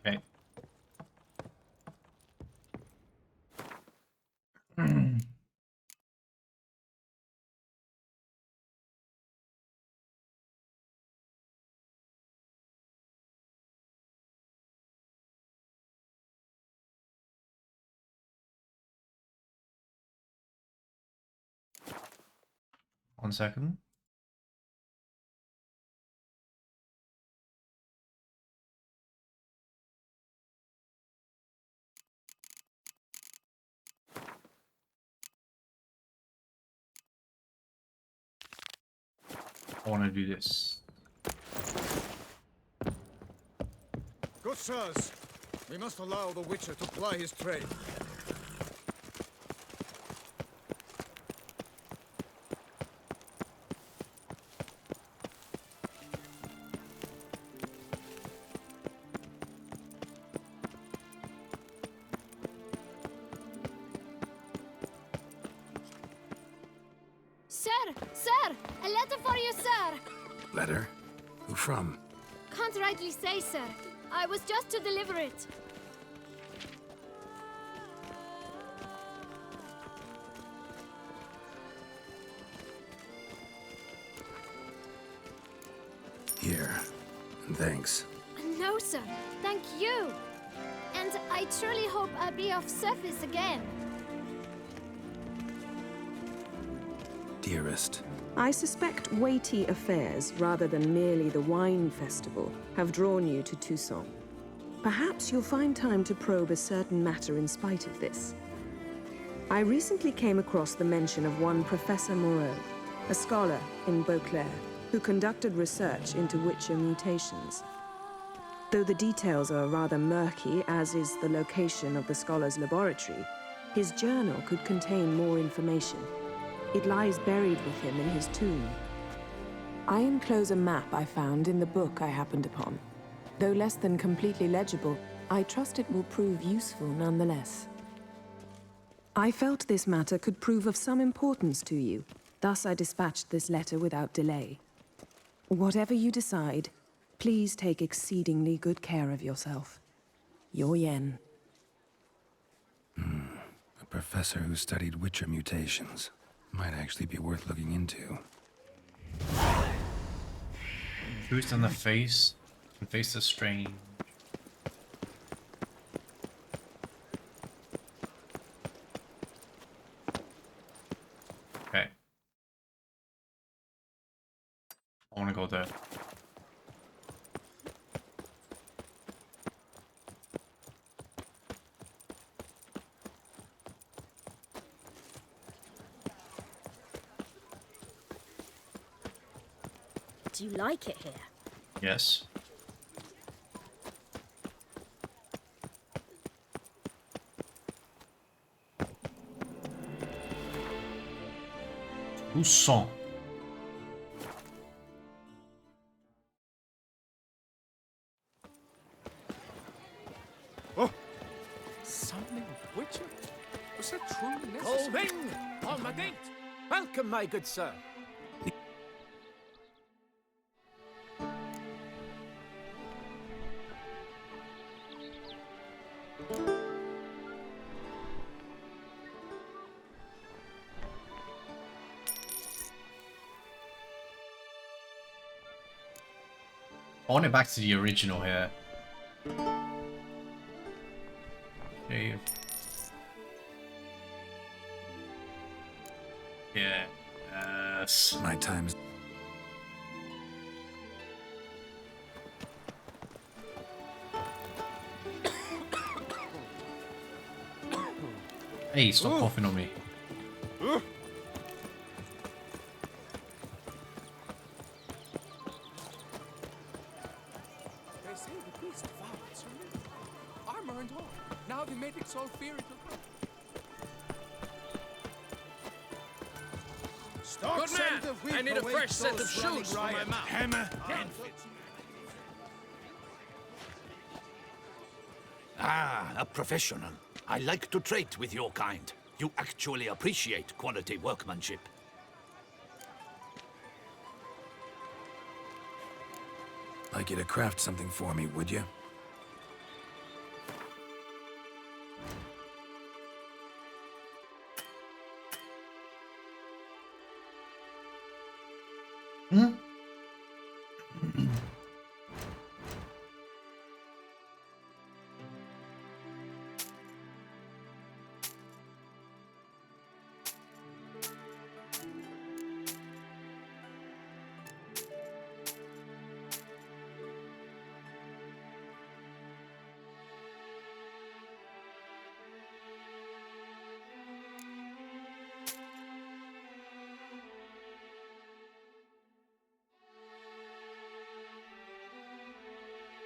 Okay. 1 second. I want to do this. Good sirs, we must allow the Witcher to ply his trade. Sir! A letter for you, sir! Letter? Who from? Can't rightly say, sir. I was just to deliver it. Here. And thanks. No, sir. Thank you. And I truly hope I'll be of service again. Dearest. I suspect weighty affairs, rather than merely the wine festival, have drawn you to Toussaint. Perhaps you'll find time to probe a certain matter in spite of this. I recently came across the mention of one Professor Moreau, a scholar in Beauclair, who conducted research into Witcher mutations. Though the details are rather murky, as is the location of the scholar's laboratory, his journal could contain more information. It lies buried with him in his tomb. I enclose a map I found in the book I happened upon. Though less than completely legible, I trust it will prove useful nonetheless. I felt this matter could prove of some importance to you. Thus I dispatched this letter without delay. Whatever you decide, please take exceedingly good care of yourself. Your Yen. A professor who studied Witcher mutations. Might actually be worth looking into. Boost on the face. And face the strain. Okay. I want to go there. Do you like it here? Yes. Toussaint. Oh, Summoning Witcher? Was that truly necessary? Colvin! On my gate! Welcome, my good sir. I want it back to the original here. Okay. Yeah. Yes. My time's... Hey, stop coughing on me. They say the beast devoured Ciri. Armor and all. Now the medics all fear it will come. stock Good scent man! of wheat I need a awaits fresh set those of running shoes for my riot. mouth. Hammer Get and Ah, a professional. I like to trade with your kind. You actually appreciate quality workmanship. Like you to craft something for me, would you?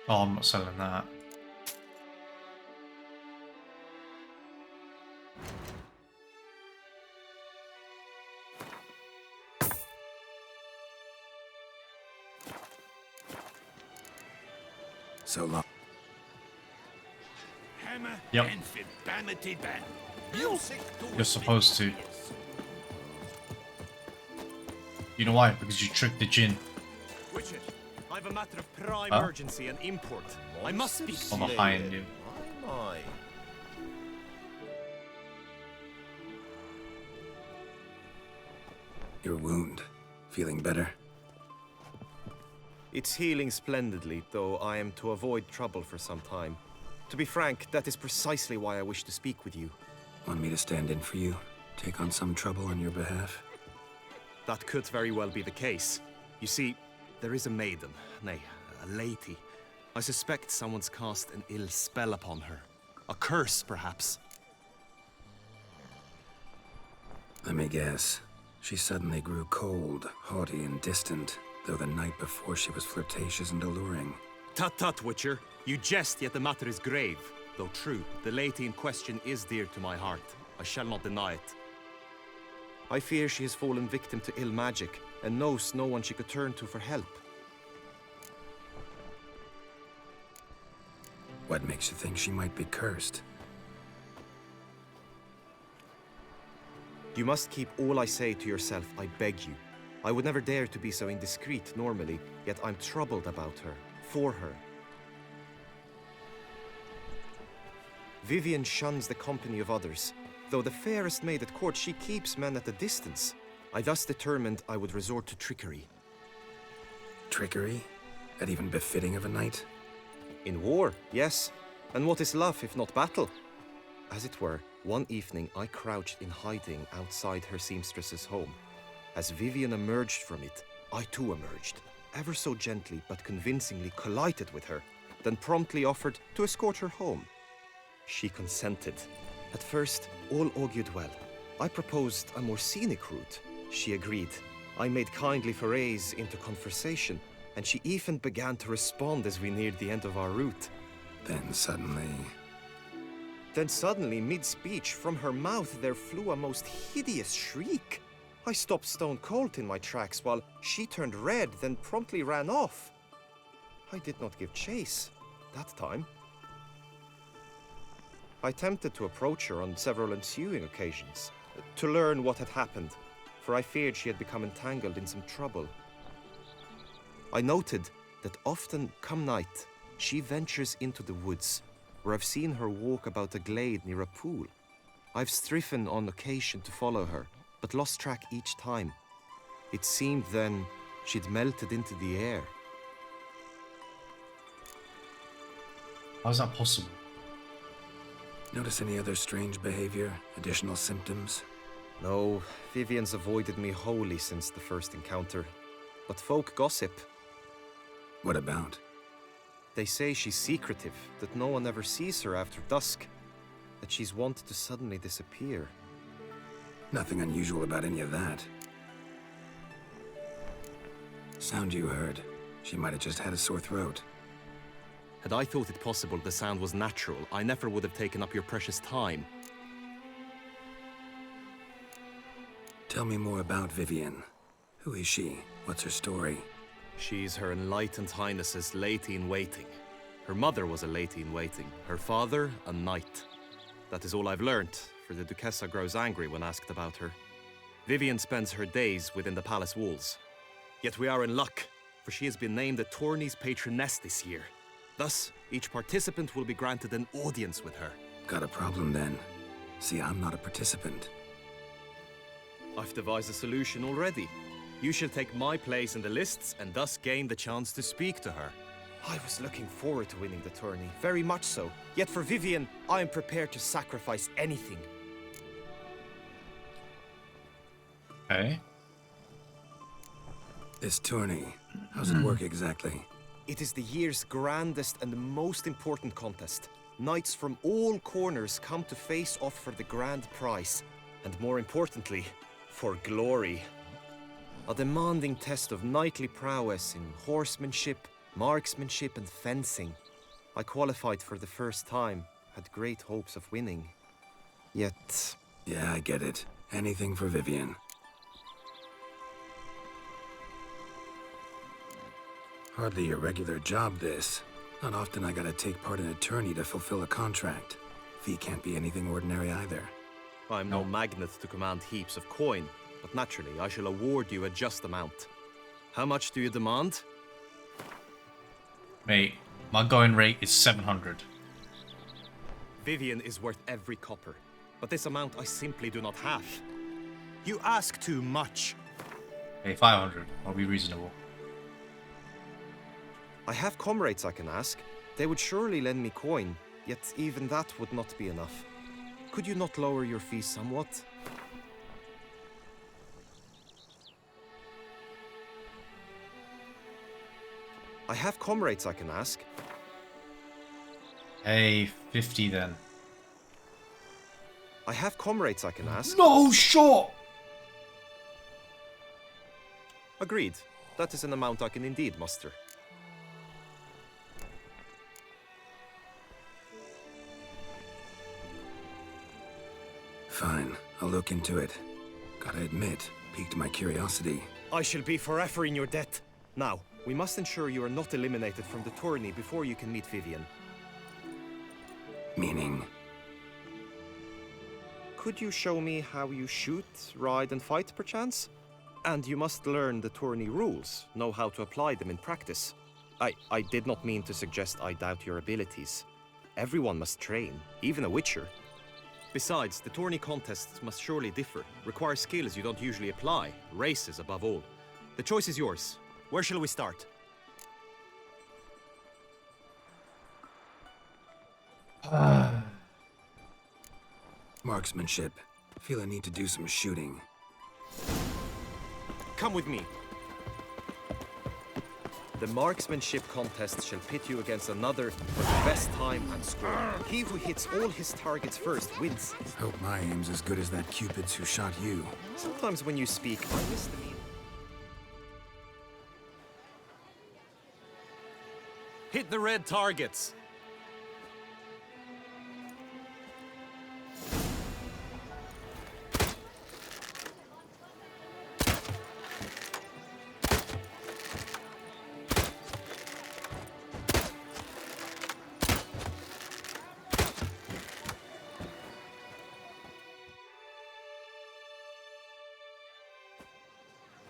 Oh, I'm not selling that. So long. Hammer Yep. and Fibanity Band. Music to You're supposed to. You know why? Because you tricked the Jinn. Witcher, I've a matter of prime Huh? urgency and import. I must speak to On you. behind you. My. Your wound. Feeling better? It's healing splendidly, though I am to avoid trouble for some time. To be frank, that is precisely why I wish to speak with you. Want me to stand in for you? Take on some trouble on your behalf? That could very well be the case. You see, there is a maiden, nay, a lady. I suspect someone's cast an ill spell upon her. A curse, perhaps. Let me guess. She suddenly grew cold, haughty, and distant, though the night before she was flirtatious and alluring. Tut tut, Witcher. You jest, yet the matter is grave. Though true, the lady in question is dear to my heart. I shall not deny it. I fear she has fallen victim to ill magic, and knows no one she could turn to for help. What makes you think she might be cursed? You must keep all I say to yourself, I beg you. I would never dare to be so indiscreet normally, yet I'm troubled about her, for her. Vivian shuns the company of others. Though the fairest maid at court, she keeps men at a distance. I thus determined I would resort to trickery. Trickery? That even befitting of a knight? In war, yes. And what is love if not battle? As it were, one evening I crouched in hiding outside her seamstress's home. As Vivian emerged from it, I too emerged, ever so gently but convincingly collided with her, then promptly offered to escort her home. She consented. At first, all augured well. I proposed a more scenic route. She agreed. I made kindly forays into conversation, and she even began to respond as we neared the end of our route. Then suddenly... mid-speech, from her mouth there flew a most hideous shriek. I stopped stone cold in my tracks while she turned red, then promptly ran off. I did not give chase that time. I attempted to approach her on several ensuing occasions, to learn what had happened, for I feared she had become entangled in some trouble. I noted that often, come night, she ventures into the woods, where I've seen her walk about a glade near a pool. I've striven on occasion to follow her, but lost track each time. It seemed then she'd melted into the air. How's that possible? Notice any other strange behavior? Additional symptoms? No, Vivian's avoided me wholly since the first encounter. But folk gossip. What about? They say she's secretive, that no one ever sees her after dusk, that she's wont to suddenly disappear. Nothing unusual about any of that. Sound you heard. She might have just had a sore throat. Had I thought it possible the sound was natural, I never would have taken up your precious time. Tell me more about Vivian. Who is she? What's her story? She's Her Enlightened Highness's lady-in-waiting. Her mother was a lady-in-waiting, her father a knight. That is all I've learnt, for the Duchessa grows angry when asked about her. Vivian spends her days within the palace walls. Yet we are in luck, for she has been named the tourney's patroness this year. Thus, each participant will be granted an audience with her. Got a problem then. See, I'm not a participant. I've devised a solution already. You shall take my place in the lists and thus gain the chance to speak to her. I was looking forward to winning the tourney, very much so. Yet for Vivian, I am prepared to sacrifice anything. Okay. This tourney, how's it work exactly? It is the year's grandest and most important contest. Knights from all corners come to face off for the grand prize. And more importantly, for glory. A demanding test of knightly prowess in horsemanship, marksmanship, and fencing. I qualified for the first time, had great hopes of winning. Yet... Yeah, I get it. Anything for Vivian. Hardly a regular job, this. Not often I gotta take part in a tourney to fulfill a contract. Fee can't be anything ordinary either. I'm no magnet to command heaps of coin, but naturally I shall award you a just amount. How much do you demand? Mate, my going rate is 700. Vivian is worth every copper, but this amount I simply do not have. You ask too much. Hey, 500. I'll be reasonable. I have comrades I can ask. They would surely lend me coin, yet even that would not be enough. Could you not lower your fees somewhat? I have comrades I can ask. Hey, 50 then. I have comrades I can ask. No shot! Agreed. That is an amount I can indeed muster. Fine, I'll look into it. Gotta admit, piqued my curiosity. I shall be forever in your debt. Now, we must ensure you are not eliminated from the tourney before you can meet Vivian. Meaning? Could you show me how you shoot, ride and fight, perchance? And you must learn the tourney rules, know how to apply them in practice. I did not mean to suggest I doubt your abilities. Everyone must train, even a witcher. Besides, the tourney contests must surely differ, require skills you don't usually apply, races above all. The choice is yours. Where shall we start? Marksmanship. Feel I need to do some shooting. Come with me. The marksmanship contest shall pit you against another for the best time and score. He who hits all his targets first wins. Hope my aim's as good as that Cupid's who shot you. Sometimes when you speak, I miss the meaning. Hit the red targets.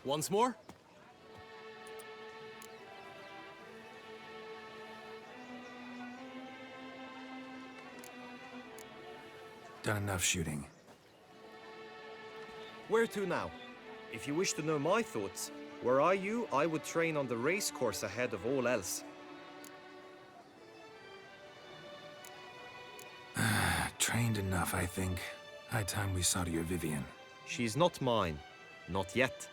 Once more. Done enough shooting. Where to now? If you wish to know my thoughts, were I you, I would train on the race course ahead of all else. Trained enough, I think. High time we saw to your Vivian. She's not mine. Not yet.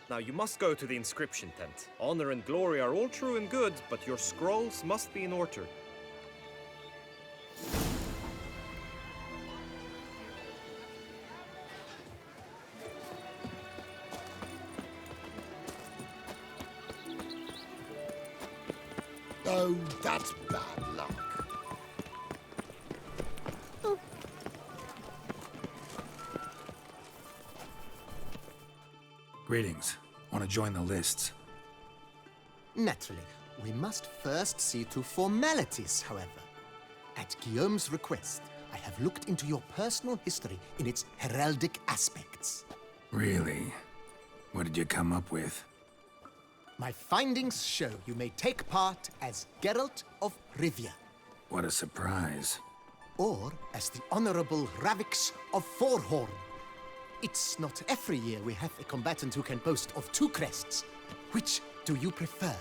Now you must go to the inscription tent. Honor and glory are all true and good, but your scrolls must be in order. Oh, that's bad luck. Greetings. Want to join the lists? Naturally, we must first see to formalities, however. At Guillaume's request, I have looked into your personal history in its heraldic aspects. Really? What did you come up with? My findings show you may take part as Geralt of Rivia, What a surprise. or as the Honorable Ravix of Forhorn. It's not every year we have a combatant who can boast of 2 crests. Which do you prefer?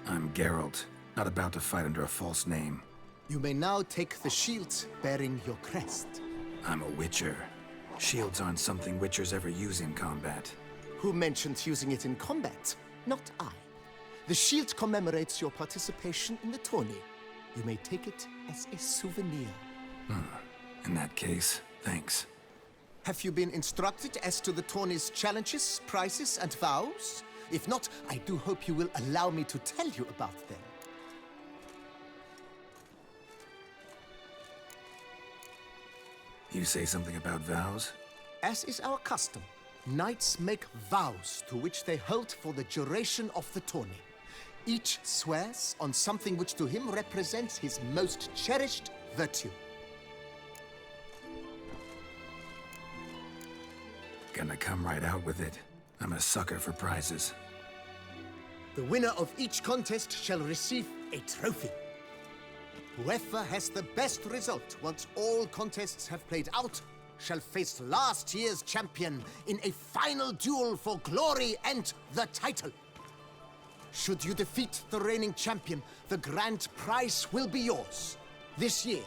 I'm Geralt, not about to fight under a false name. You may now take the shield bearing your crest. I'm a witcher. Shields aren't something witchers ever use in combat. Who mentioned using it in combat? Not I. The shield commemorates your participation in the tourney. You may take it as a souvenir. In that case, thanks. Have you been instructed as to the tourney's challenges, prizes, and vows? If not, I do hope you will allow me to tell you about them. You say something about vows? As is our custom, knights make vows to which they hold for the duration of the tourney. Each swears on something which to him represents his most cherished virtue. Gonna come right out with it. I'm a sucker for prizes. The winner of each contest shall receive a trophy. Whoever has the best result once all contests have played out shall face last year's champion in a final duel for glory and the title. Should you defeat the reigning champion, the grand prize will be yours. This year,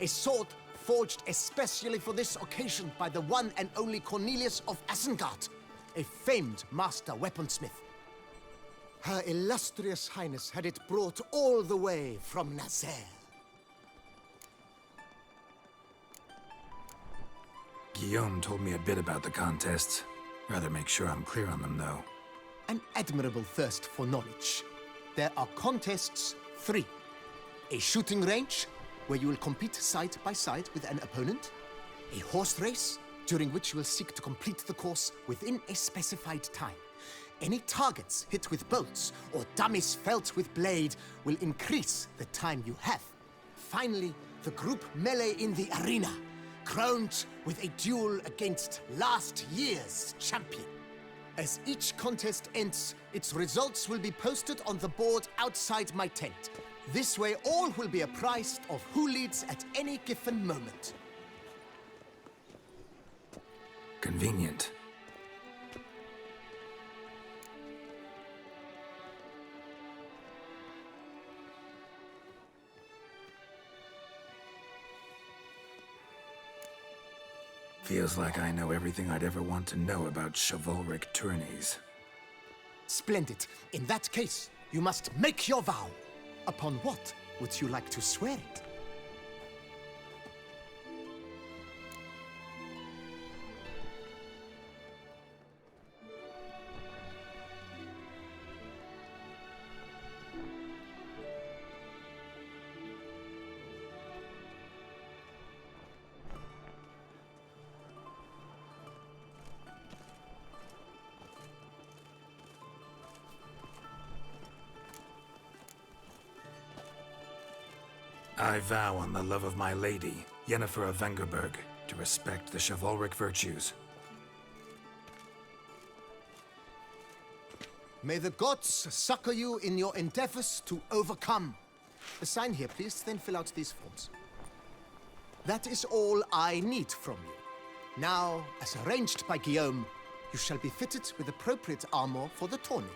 a sword forged especially for this occasion by the one and only Cornelius of Isengard, a famed master weaponsmith. Her illustrious highness had it brought all the way from Nazaire. Guillaume told me a bit about the contests. Rather make sure I'm clear on them, though. An admirable thirst for knowledge. There are contests 3. A shooting range, where you will compete side by side with an opponent. A horse race, during which you will seek to complete the course within a specified time. Any targets hit with bolts or dummies felt with blade will increase the time you have. Finally, the group melee in the arena, crowned with a duel against last year's champion. As each contest ends, its results will be posted on the board outside my tent. This way, all will be apprised of who leads at any given moment. Convenient. Feels like I know everything I'd ever want to know about chivalric tourneys. Splendid. In that case, you must make your vow. Upon what would you like to swear it? I vow on the love of my lady, Yennefer of Vengerberg, to respect the chivalric virtues. May the gods succor you in your endeavors to overcome. Sign here, please, then fill out these forms. That is all I need from you. Now, as arranged by Guillaume, you shall be fitted with appropriate armor for the tourney.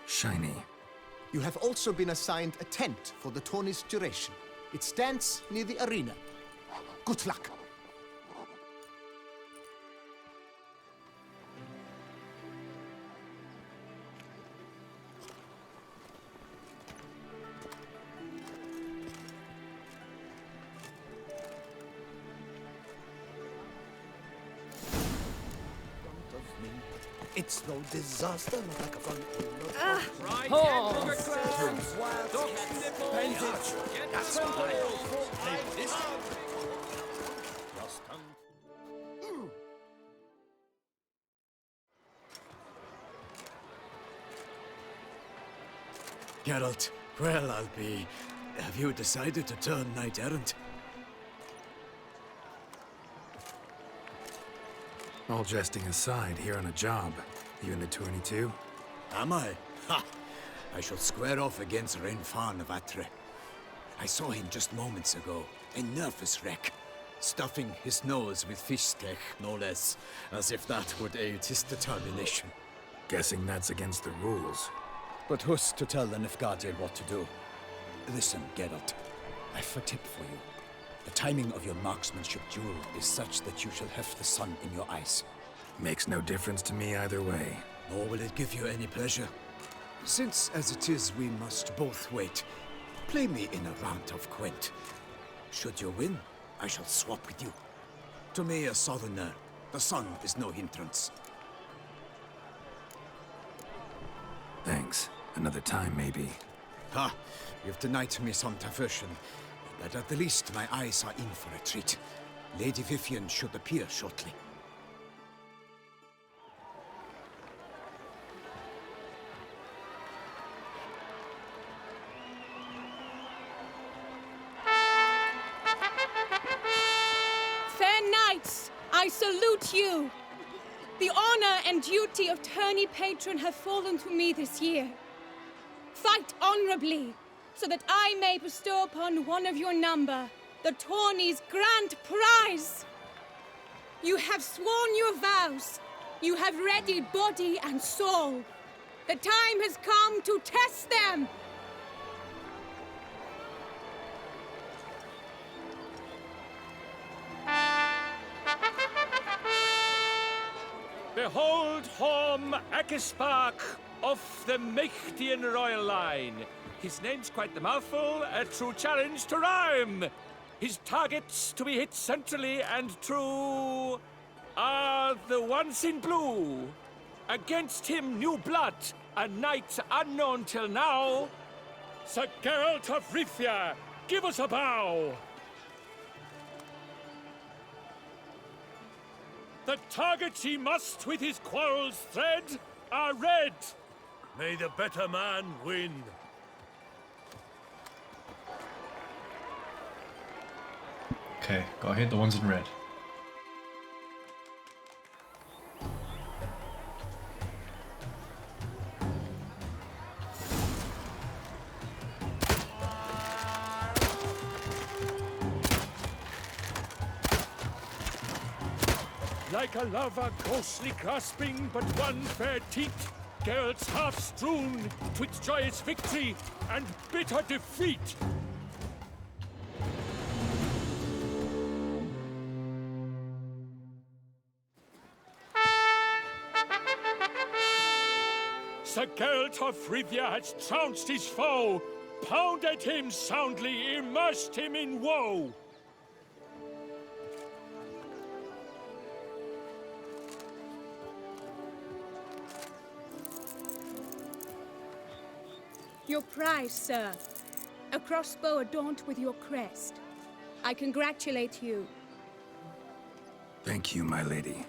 Shiny. You have also been assigned a tent for the tourney's duration. It stands near the arena. Good luck. It's no disaster like a fun. Geralt, well, I'll be. Have you decided to turn knight-errant? All jesting aside, here on a job. You in the tourney too? Am I? Ha! I shall square off against Renfan of Atre. I saw him just moments ago, a nervous wreck, stuffing his nose with fish steak, no less, as if that would aid his determination. Guessing that's against the rules. But who's to tell the Nilfgaardian what to do? Listen, Geralt, I've a tip for you. The timing of your marksmanship duel is such that you shall have the sun in your eyes. Makes no difference to me either way. Nor will it give you any pleasure. Since as it is we must both wait, play me in a round of Gwent. Should you win, I shall swap with you. To me, a southerner, the sun is no hindrance. Thanks. Another time, maybe. Ha! You've denied me some diversion, but at the least my eyes are in for a treat. Lady Vivian should appear shortly. Fair knights, I salute you! The honor and duty of tourney patron have fallen to me this year. Fight honorably, so that I may bestow upon one of your number the tourney's grand prize. You have sworn your vows. You have readied body and soul. The time has come to test them. Behold Horm Akispark of the Mechtian royal line. His name's quite the mouthful, a true challenge to rhyme. His targets to be hit centrally and true are the ones in blue. Against him new blood, a knight unknown till now. Sir Geralt of Rivia, give us a bow. The targets he must with his quarrels thread are red. May the better man win. Okay, go ahead, the ones in red. Like a lava ghostly grasping but one fair teat, Geralt's half strewn twixt joyous victory and bitter defeat. Sir Geralt of Rivia has trounced his foe, pounded him soundly, immersed him in woe. Your prize, sir. A crossbow adorned with your crest. I congratulate you. Thank you, my lady.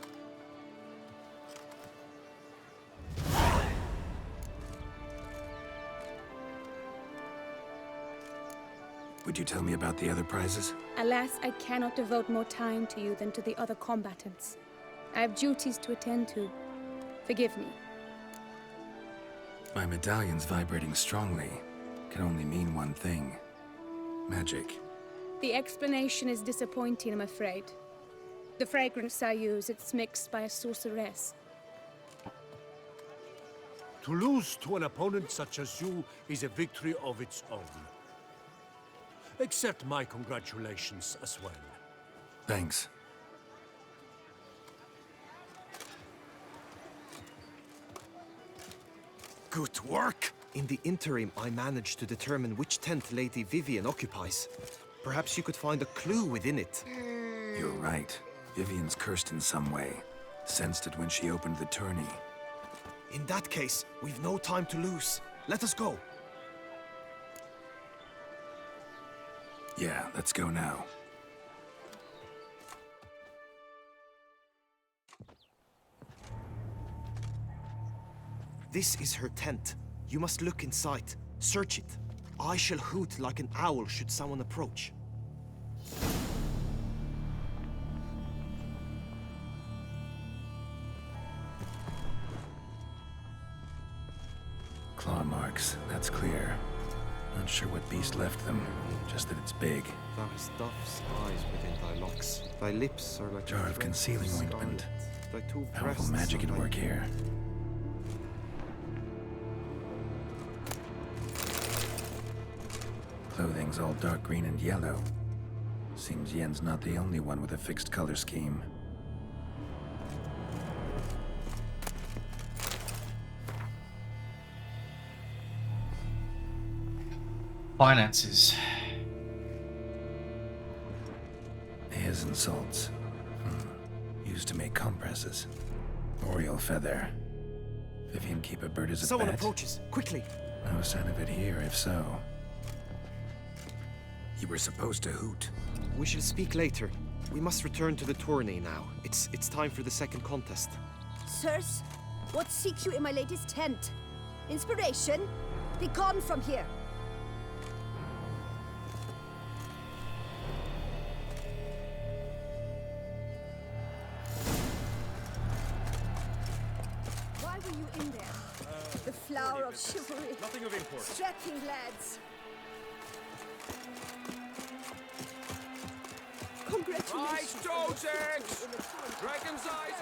Would you tell me about the other prizes? Alas, I cannot devote more time to you than to the other combatants. I have duties to attend to. Forgive me. My medallion's vibrating strongly. Can only mean one thing. Magic. The explanation is disappointing, I'm afraid. The fragrance I use, it's mixed by a sorceress. To lose to an opponent such as you is a victory of its own. Accept my congratulations as well. Thanks. Good work! In the interim, I managed to determine which tent Lady Vivian occupies. Perhaps you could find a clue within it. You're right. Vivian's cursed in some way. Sensed it when she opened the tourney. In that case, we've no time to lose. Let us go. Yeah, let's go now. This is her tent. You must look inside. Search it. I shall hoot like an owl should someone approach. Claw marks, that's clear. Not sure what beast left them, just that it's big. Thou hast dove's eyes within thy locks. Thy lips are like Jar of concealing ointment. Thy two Powerful breasts magic are at like work here. Clothing's all dark green and yellow. Seems Yen's not the only one with a fixed color scheme. Finances. His insults. Used to make compresses. Oriole feather. Vivian keep a bird as a Someone pet. approaches. Quickly. No sign of it here, if so. You were supposed to hoot. We shall speak later. We must return to the tourney now. It's time for the second contest. Sirs, what seek you in my latest tent? Inspiration? Be gone from here. Why were you in there? The flower of chivalry. Nothing of import. Strapping lads. Congratulations. Nice Joseph! Dragon's eyes.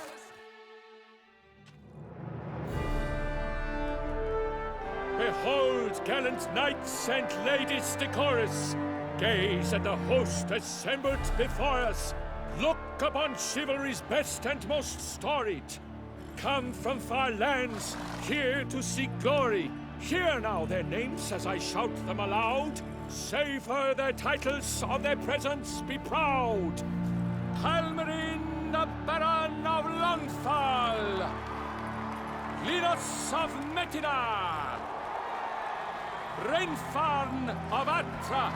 Behold, gallant knights and ladies decorous, gaze at the host assembled before us. Look upon chivalry's best and most storied. Come from far lands, here to seek glory. Hear now their names as I shout them aloud. Savor their titles, of their presence be proud. Halmarin, the Baron of Longfall. Linus of Metina. Reinfarn of Atra.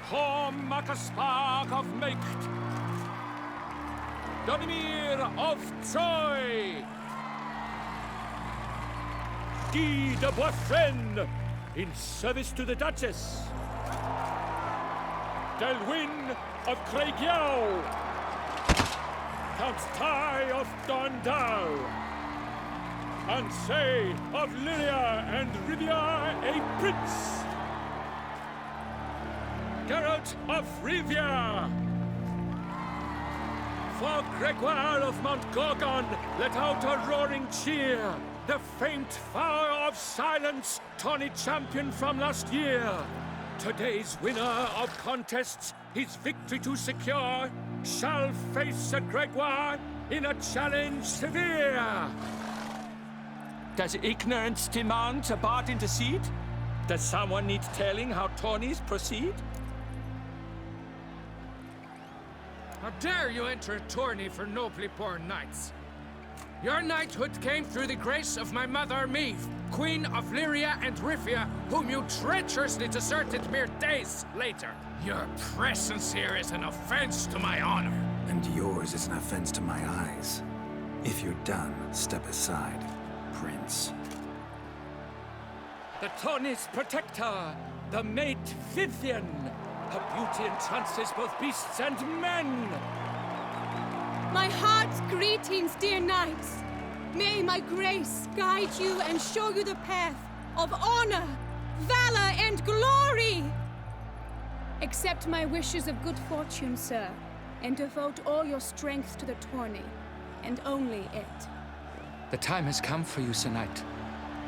Horm Akaspag of Meikt. Donimir of Troy. Guy de Boisfren, in service to the Duchess. Delwyn of Craigiau. Count Tai of Dondal. Ansay of Lilia and Rivia, a prince. Geralt of Rivia. For Gregoire of Mount Gorgon, let out a roaring cheer. The faint fire of silence, tourney champion from last year. Today's winner of contests, his victory to secure, shall face a Gregoire in a challenge severe. Does ignorance demand a bard intercede? Does someone need telling how tourneys proceed? How dare you enter a tourney for nobly born knights? Your knighthood came through the grace of my mother Meve, Queen of Lyria and Rivia, whom you treacherously deserted mere days later. Your presence here is an offense to my honor. And yours is an offense to my eyes. If you're done, step aside, Prince. The tourney's protector, the maid Vivian. Her beauty entrances both beasts and men. My heart's greetings, dear knights. May my grace guide you and show you the path of honor, valor, and glory. Accept my wishes of good fortune, sir, and devote all your strength to the tourney, and only it. The time has come for you, Sir Knight.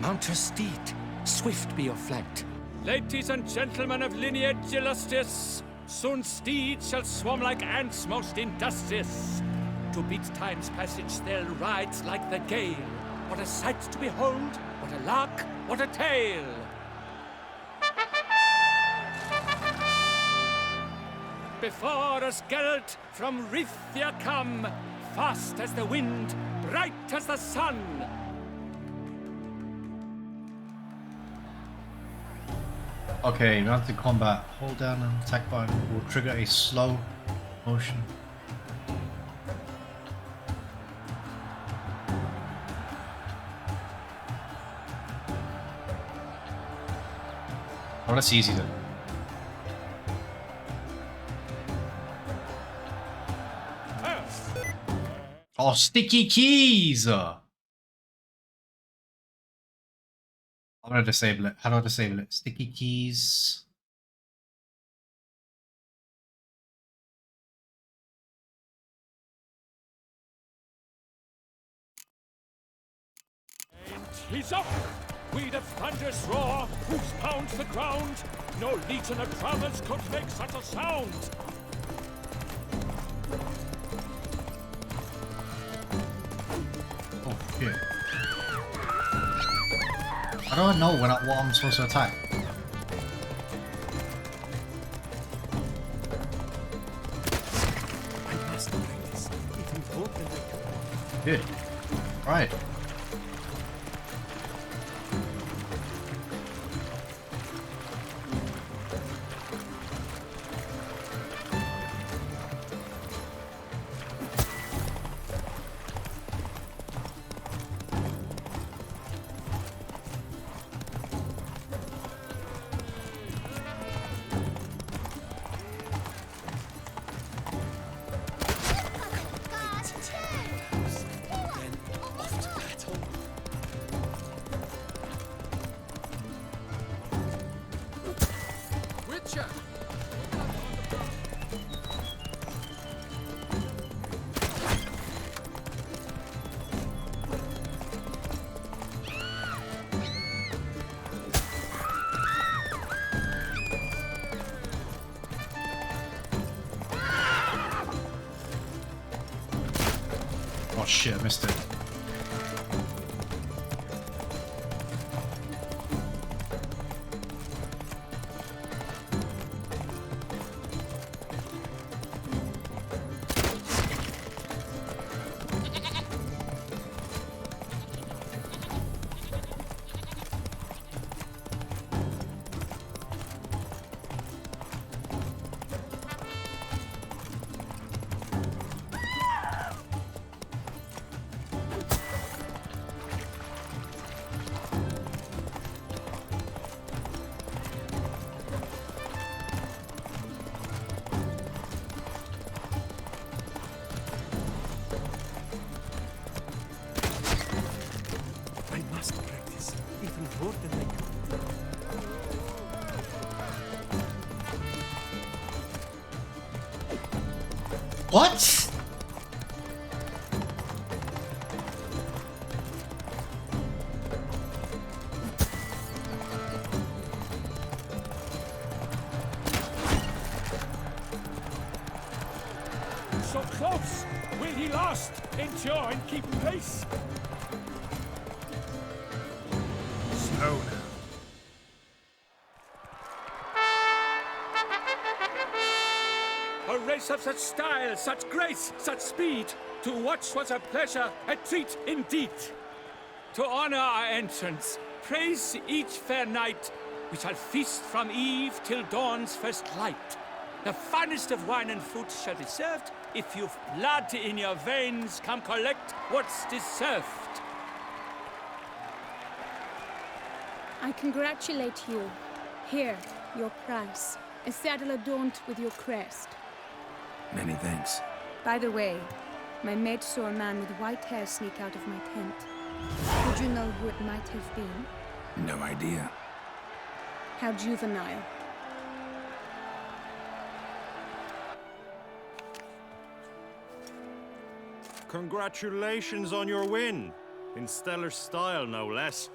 Mount your steed. Swift be your flight. Ladies and gentlemen of lineage illustrious, soon steeds shall swarm like ants most industrious. To beat time's passage, they'll ride like the gale. What a sight to behold, what a lark, what a tale! Before us Geralt from Rivia come, fast as the wind, bright as the sun. Okay, mount to combat. Hold down and attack button will trigger a slow motion. Oh, that's easy then. Oh, sticky keys! I'm gonna disable it. How do I disable it? Sticky keys. And he's up! We the thunderous roar, hoofs pound the ground. No legion of drummers could make such a sound. Oh shit. I How do I know what I'm supposed to attack? Good. Right. Oh shit, I missed it. What? So close! Will he last? Endure and keep pace? Slow now. A race of such style, such grace, such speed. To watch was a pleasure, a treat indeed. To honor our entrance, praise each fair knight. We shall feast from eve till dawn's first light. The finest of wine and fruit shall be served. If you've blood in your veins, come collect what's deserved. I congratulate you. Here, your prize. A saddle adorned with your crest. Many thanks. By the way, my mate saw a man with white hair sneak out of my tent. Would you know who it might have been? No idea. How juvenile. Congratulations on your win. In stellar style, no less.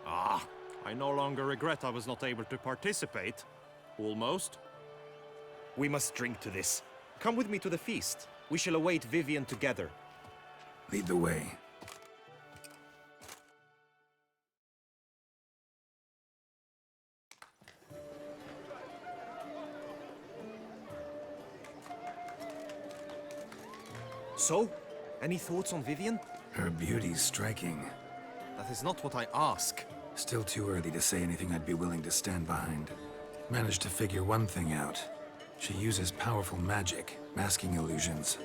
Ah, I no longer regret I was not able to participate. Almost. We must drink to this. Come with me to the feast. We shall await Vivian together. Lead the way. So, any thoughts on Vivian? Her beauty's striking. That is not what I ask. Still too early to say anything I'd be willing to stand behind. Managed to figure one thing out. She uses powerful magic, masking illusions.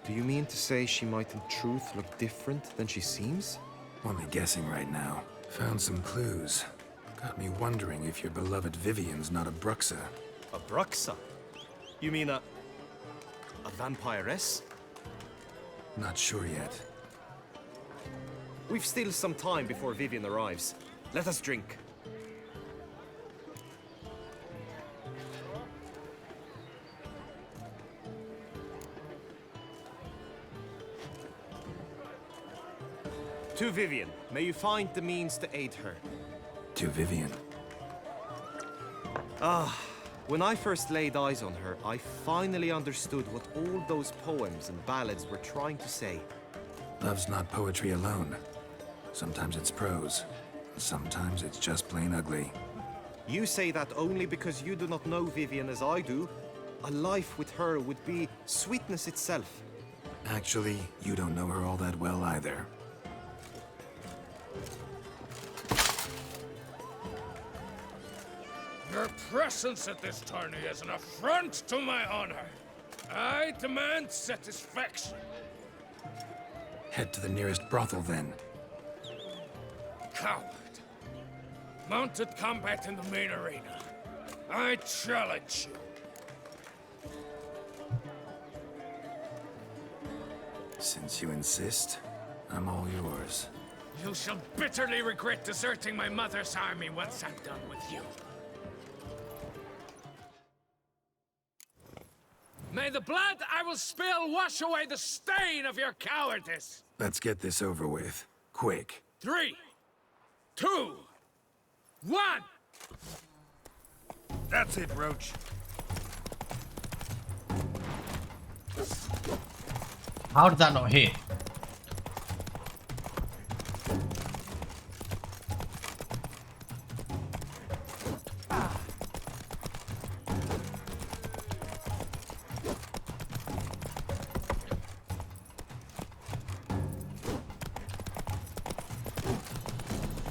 Do you mean to say she might in truth look different than she seems? Only guessing right now. Found some clues. Got me wondering if your beloved Vivian's not a Bruxa. A Bruxa? You mean a vampiress? Not sure yet. We've still some time before Vivian arrives. Let us drink. To Vivian, may you find the means to aid her. To Vivian. Ah, when I first laid eyes on her, I finally understood what all those poems and ballads were trying to say. Love's not poetry alone. Sometimes it's prose. Sometimes it's just plain ugly. You say that only because you do not know Vivian as I do. A life with her would be sweetness itself. Actually, you don't know her all that well either. Your presence at this tourney is an affront to my honor. I demand satisfaction. Head to the nearest brothel then. Coward. Mounted combat in the main arena. I challenge you. Since you insist, I'm all yours. You shall bitterly regret deserting my mother's army once I'm done with you. May the blood I will spill wash away the stain of your cowardice! Let's get this over with. Quick. 3, 2, 1! That's it, Roach. How did that not hit?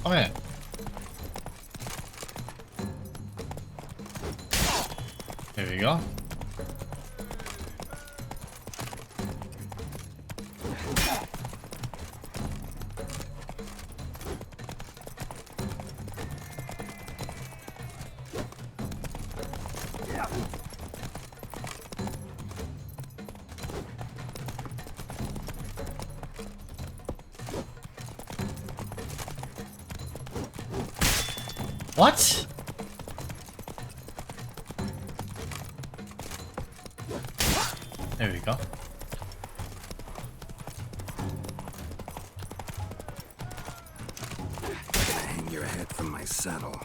Come here. There we go. What? There we go. Hang your head from my saddle.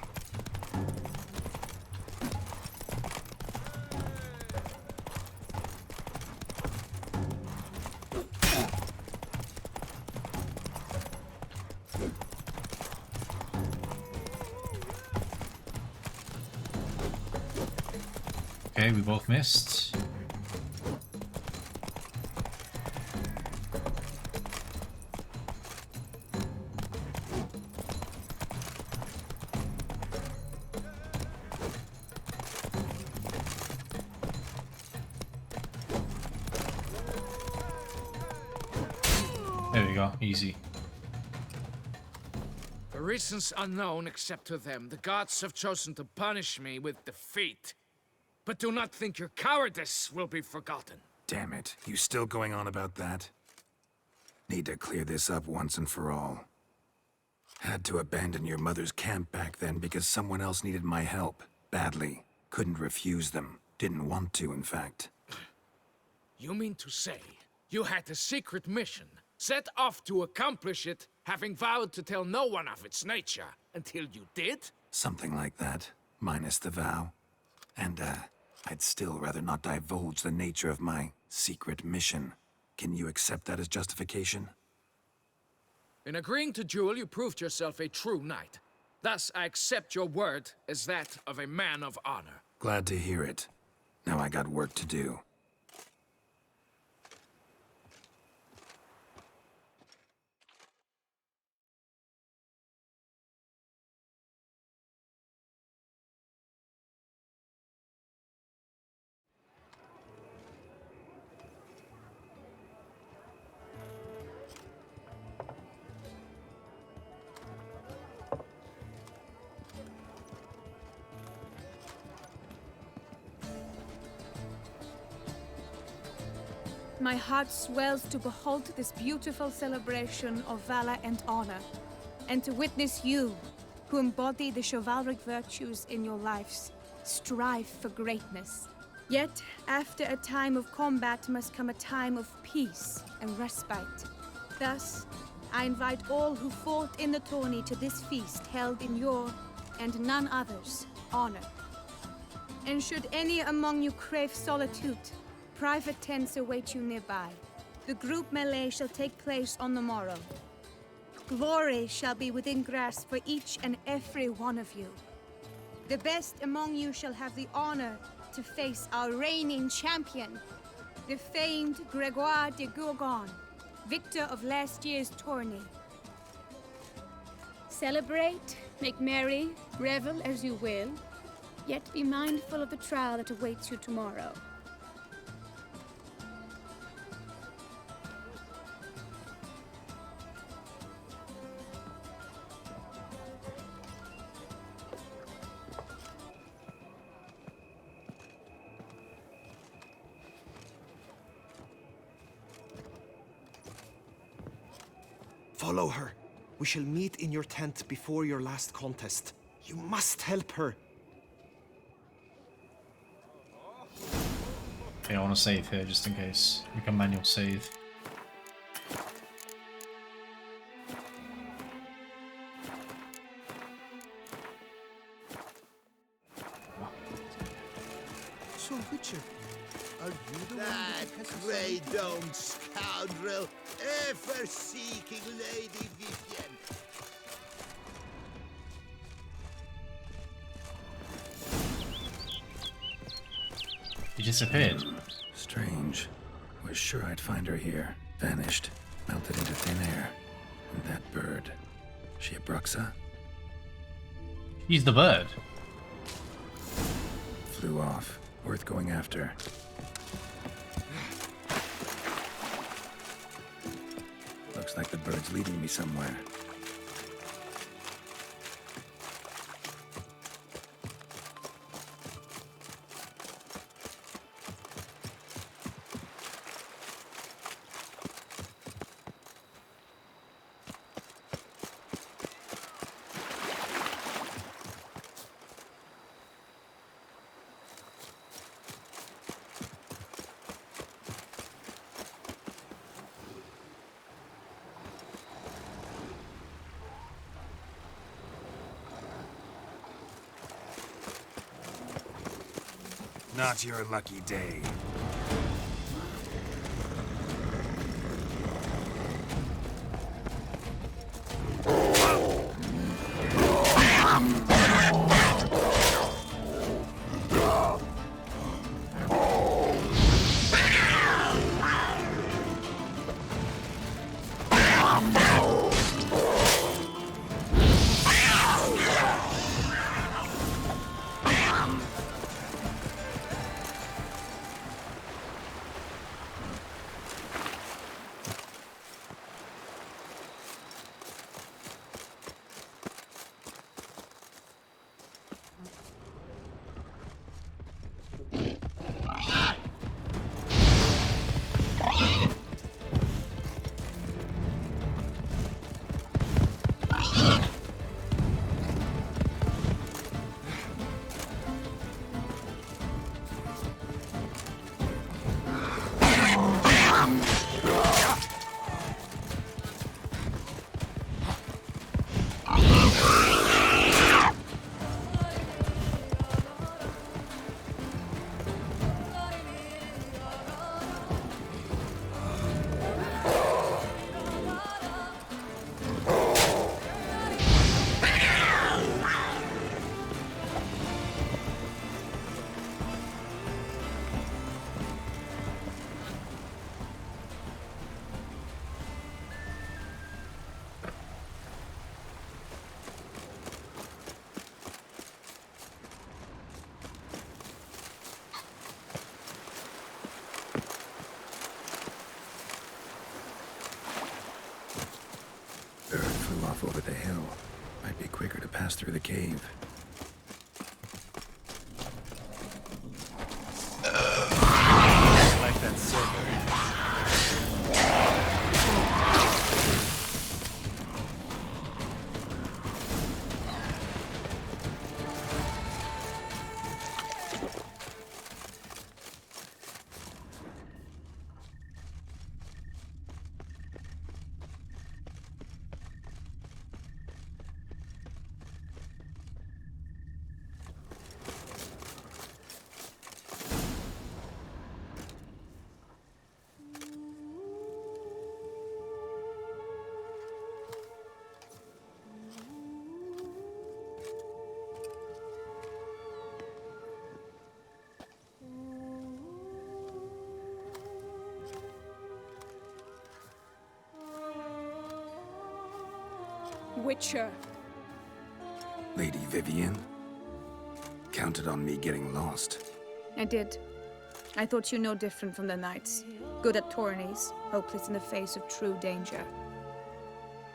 Okay, we both missed. There we go, easy. For reasons unknown except to them, the gods have chosen to punish me with defeat. But do not think your cowardice will be forgotten. Damn it, you still going on about that? Need to clear this up once and for all. Had to abandon your mother's camp back then because someone else needed my help. Badly. Couldn't refuse them. Didn't want to, in fact. You mean to say you had a secret mission, set off to accomplish it, having vowed to tell no one of its nature, until you did? Something like that. Minus the vow. And, I'd still rather not divulge the nature of my secret mission. Can you accept that as justification? In agreeing to duel, you proved yourself a true knight. Thus, I accept your word as that of a man of honor. Glad to hear it. Now I got work to do. My heart swells to behold this beautiful celebration of valor and honor, and to witness you, who embody the chivalric virtues in your lives, strive for greatness. Yet, after a time of combat must come a time of peace and respite. Thus, I invite all who fought in the tourney to this feast held in your, and none other's, honor. And should any among you crave solitude, private tents await you nearby. The group melee shall take place on the morrow. Glory shall be within grasp for each and every one of you. The best among you shall have the honor to face our reigning champion, the famed Gregoire de Gourgon, victor of last year's tourney. Celebrate, make merry, revel as you will, yet be mindful of the trial that awaits you tomorrow. Follow her. We shall meet in your tent before your last contest. You must help her. Okay, I want to save here just in case. We can manual save. So, Witcher, are you the That grey-domed scoundrel, ever seeking Lady Vivienne. He disappeared. Strange. Was sure I'd find her here. Vanished. Melted into thin air. And that bird. She a Bruxa? He's the bird. Flew off. Worth going after. Looks like the bird's leading me somewhere. Not your lucky day. Bird flew off over the hill. Might be quicker to pass through the cave. Like that silver. Witcher. Lady Vivian? Counted on me getting lost. I did. I thought you no different from the knights. Good at tourneys, hopeless in the face of true danger.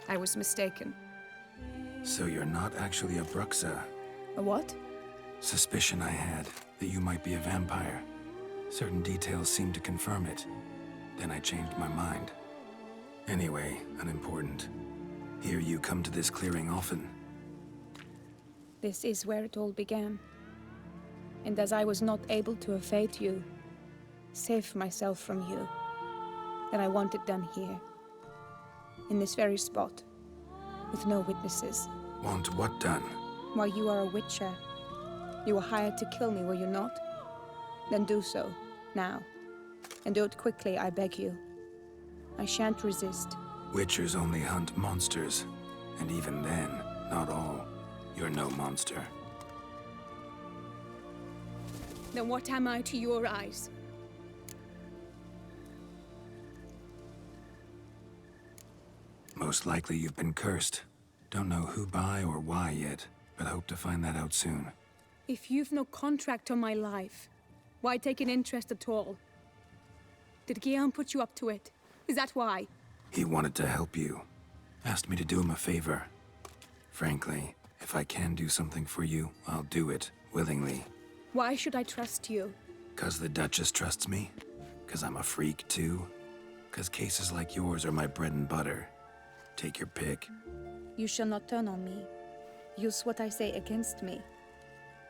I was mistaken. So you're not actually a Bruxa? A what? Suspicion I had, that you might be a vampire. Certain details seemed to confirm it. Then I changed my mind. Anyway, unimportant. Here you come to this clearing often. This is where it all began. And as I was not able to evade you, save myself from you, then I want it done here. In this very spot. With no witnesses. Want what done? Why, you are a witcher. You were hired to kill me, were you not? Then do so, now. And do it quickly, I beg you. I shan't resist. Witchers only hunt monsters. And even then, not all. You're no monster. Then what am I to your eyes? Most likely you've been cursed. Don't know who by or why yet, but hope to find that out soon. If you've no contract on my life, why take an interest at all? Did Guillaume put you up to it? Is that why? He wanted to help you. Asked me to do him a favor. Frankly, if I can do something for you, I'll do it, willingly. Why should I trust you? 'Cause the Duchess trusts me? 'Cause I'm a freak, too? 'Cause cases like yours are my bread and butter. Take your pick. You shall not turn on me. Use what I say against me.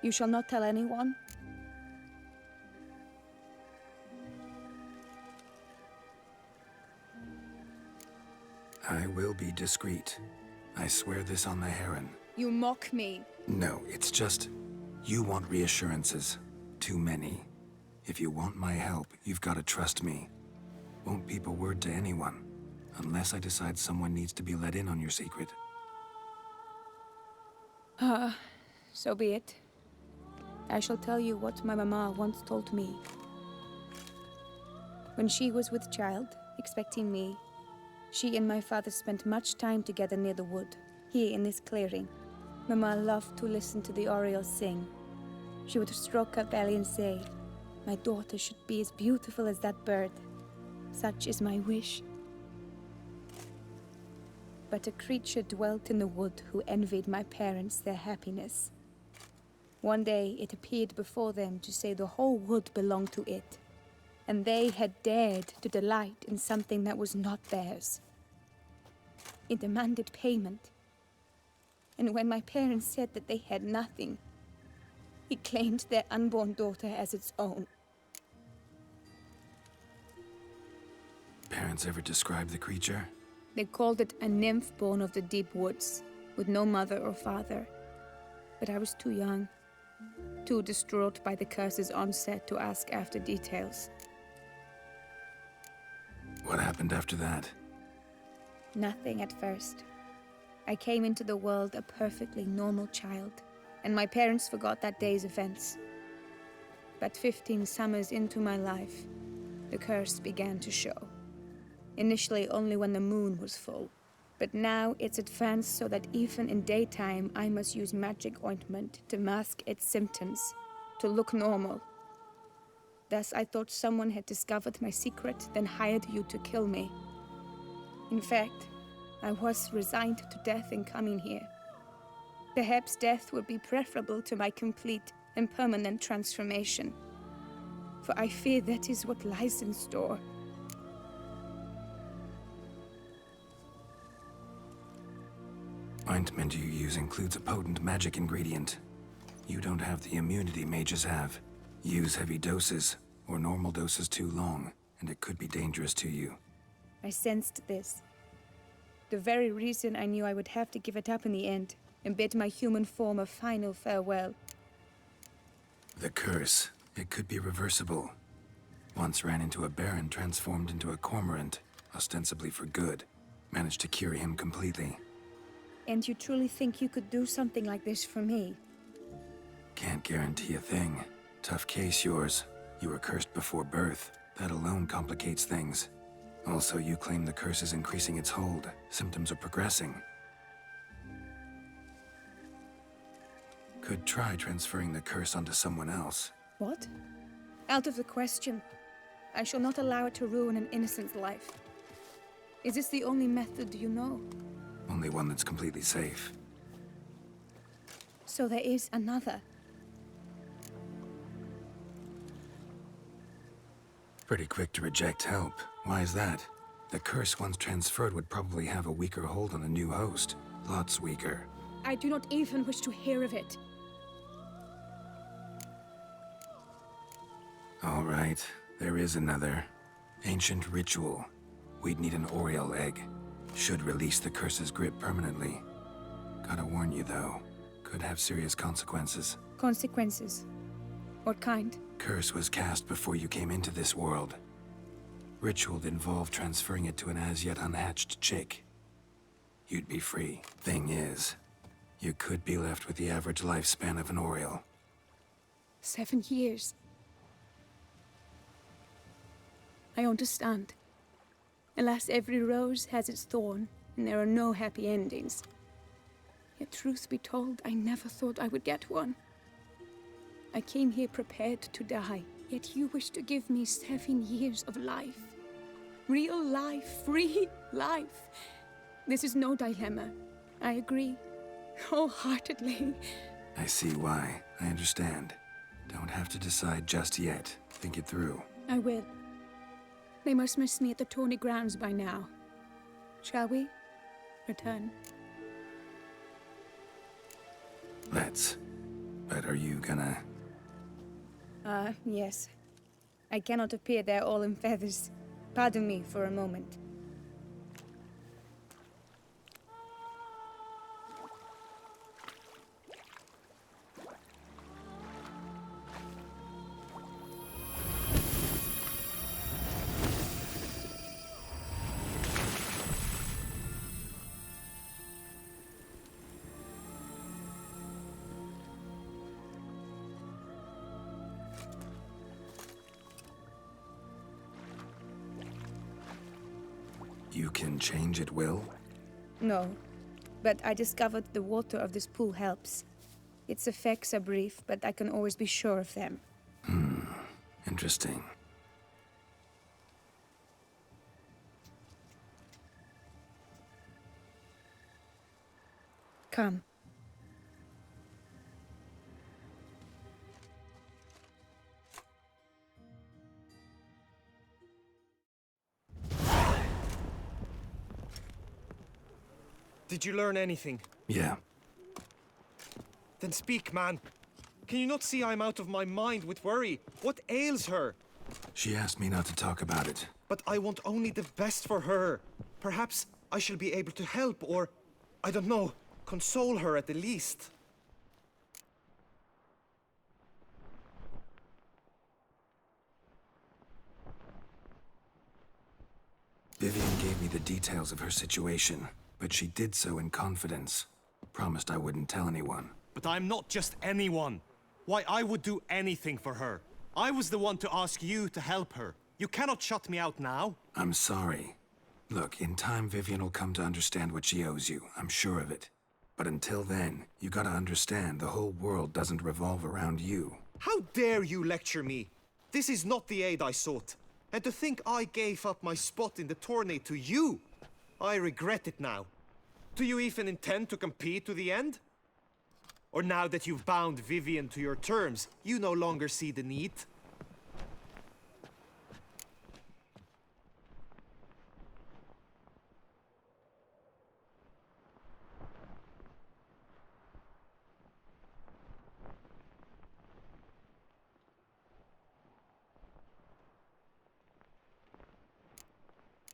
You shall not tell anyone? I will be discreet. I swear this on the Heron. You mock me. No, it's just... You want reassurances. Too many. If you want my help, you've got to trust me. Won't peep a word to anyone. Unless I decide someone needs to be let in on your secret. So be it. I shall tell you what my mama once told me. When she was with child, expecting me, she and my father spent much time together near the wood, here in this clearing. Mama loved to listen to the orioles sing. She would stroke her belly and say, "My daughter should be as beautiful as that bird. Such is my wish." But a creature dwelt in the wood who envied my parents their happiness. One day it appeared before them to say the whole wood belonged to it, and they had dared to delight in something that was not theirs. It demanded payment. And when my parents said that they had nothing, it claimed their unborn daughter as its own. Parents ever describe the creature? They called it a nymph born of the deep woods, with no mother or father. But I was too young, too distraught by the curse's onset to ask after details. What happened after that? Nothing at first. I came into the world a perfectly normal child, and my parents forgot that day's events. But 15 summers into my life, the curse began to show. Initially only when the moon was full, but now it's advanced so that even in daytime I must use magic ointment to mask its symptoms, to look normal. Thus I thought someone had discovered my secret, then hired you to kill me. In fact, I was resigned to death in coming here. Perhaps death would be preferable to my complete and permanent transformation, for I fear that is what lies in store. Ointment you use includes a potent magic ingredient. You don't have the immunity mages have. Use heavy doses, or normal doses too long, and it could be dangerous to you. I sensed this. The very reason I knew I would have to give it up in the end, and bid my human form a final farewell. The curse, it could be reversible. Once ran into a baron transformed into a cormorant, ostensibly for good. Managed to cure him completely. And you truly think you could do something like this for me? Can't guarantee a thing. Tough case, yours. You were cursed before birth. That alone complicates things. Also, you claim the curse is increasing its hold. Symptoms are progressing. Could try transferring the curse onto someone else. What? Out of the question. I shall not allow it to ruin an innocent's life. Is this the only method you know? Only one that's completely safe. So there is another. Pretty quick to reject help. Why is that? The curse once transferred would probably have a weaker hold on a new host. Lots weaker. I do not even wish to hear of it. All right, there is another. Ancient ritual. We'd need an Oriole egg. Should release the curse's grip permanently. Gotta warn you though, could have serious consequences. Consequences? What kind? Curse was cast before you came into this world. Ritual involved transferring it to an as-yet unhatched chick. You'd be free. Thing is, you could be left with the average lifespan of an Oriole. 7 years. I understand. Alas, every rose has its thorn, and there are no happy endings. Yet truth be told, I never thought I would get one. I came here prepared to die, yet you wish to give me 7 years of life. Real life, free life. This is no dilemma. I agree, wholeheartedly. I see why. I understand. Don't have to decide just yet. Think it through. I will. They must miss me at the tourney grounds by now. Shall we? Return. Let's. But are you gonna... Yes. I cannot appear there all in feathers. Pardon me for a moment. You can change at will? No, but I discovered the water of this pool helps. Its effects are brief, but I can always be sure of them. Interesting. Come. Did you learn anything? Yeah. Then speak, man. Can you not see I'm out of my mind with worry? What ails her? She asked me not to talk about it. But I want only the best for her. Perhaps I shall be able to help or, I don't know, console her at the least. Vivian gave me the details of her situation, but she did so in confidence. Promised I wouldn't tell anyone. But I'm not just anyone. Why, I would do anything for her. I was the one to ask you to help her. You cannot shut me out now. I'm sorry. Look, in time Vivian will come to understand what she owes you. I'm sure of it. But until then, you gotta understand the whole world doesn't revolve around you. How dare you lecture me? This is not the aid I sought. And to think I gave up my spot in the tourney to you, I regret it now. Do you even intend to compete to the end? Or now that you've bound Vivian to your terms, you no longer see the need?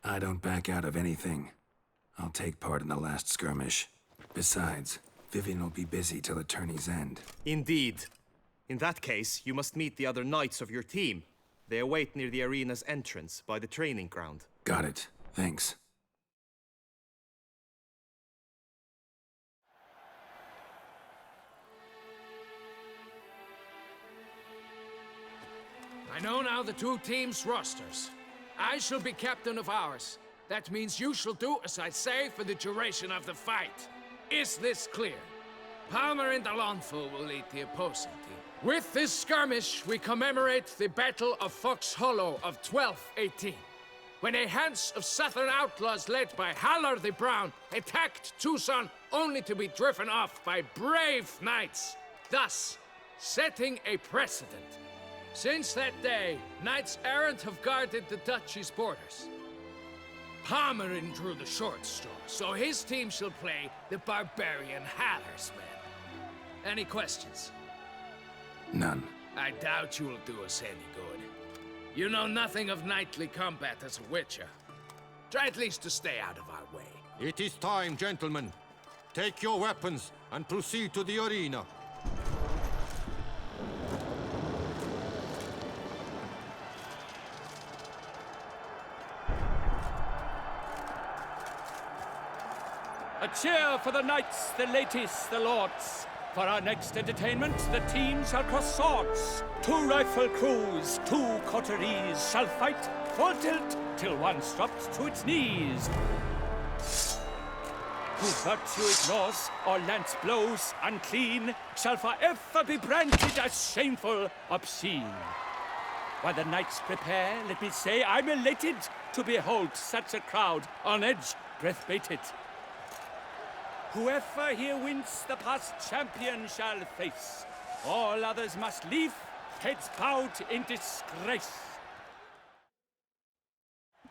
I don't back out of anything. I'll take part in the last skirmish. Besides, Vivian will be busy till the tourney's end. Indeed. In that case, you must meet the other knights of your team. They await near the arena's entrance, by the training ground. Got it. Thanks. I know now the two teams' rosters. I shall be captain of ours. That means you shall do as I say for the duration of the fight. Is this clear? Palmer and Alonso will lead the opposing team. With this skirmish, we commemorate the Battle of Fox Hollow of 1218, when a hands of southern outlaws led by Haller the Brown attacked Tucson only to be driven off by brave knights, thus setting a precedent. Since that day, knights errant have guarded the duchy's borders. Palmerin drew the short straw, so his team shall play the barbarian Haller's men. Any questions? None. I doubt you'll do us any good. You know nothing of knightly combat as a witcher. Try at least to stay out of our way. It is time, gentlemen. Take your weapons and proceed to the arena. A cheer for the knights, the ladies, the lords. For our next entertainment, the team shall cross swords. 2 rifle crews, 2 coteries shall fight full tilt till one's dropped to its knees. Who virtue ignores or lance blows unclean shall forever be branded as shameful, obscene. While the knights prepare, let me say I'm elated to behold such a crowd on edge, breath baited. Whoever here wins the past champion shall face. All others must leave, heads bowed in disgrace.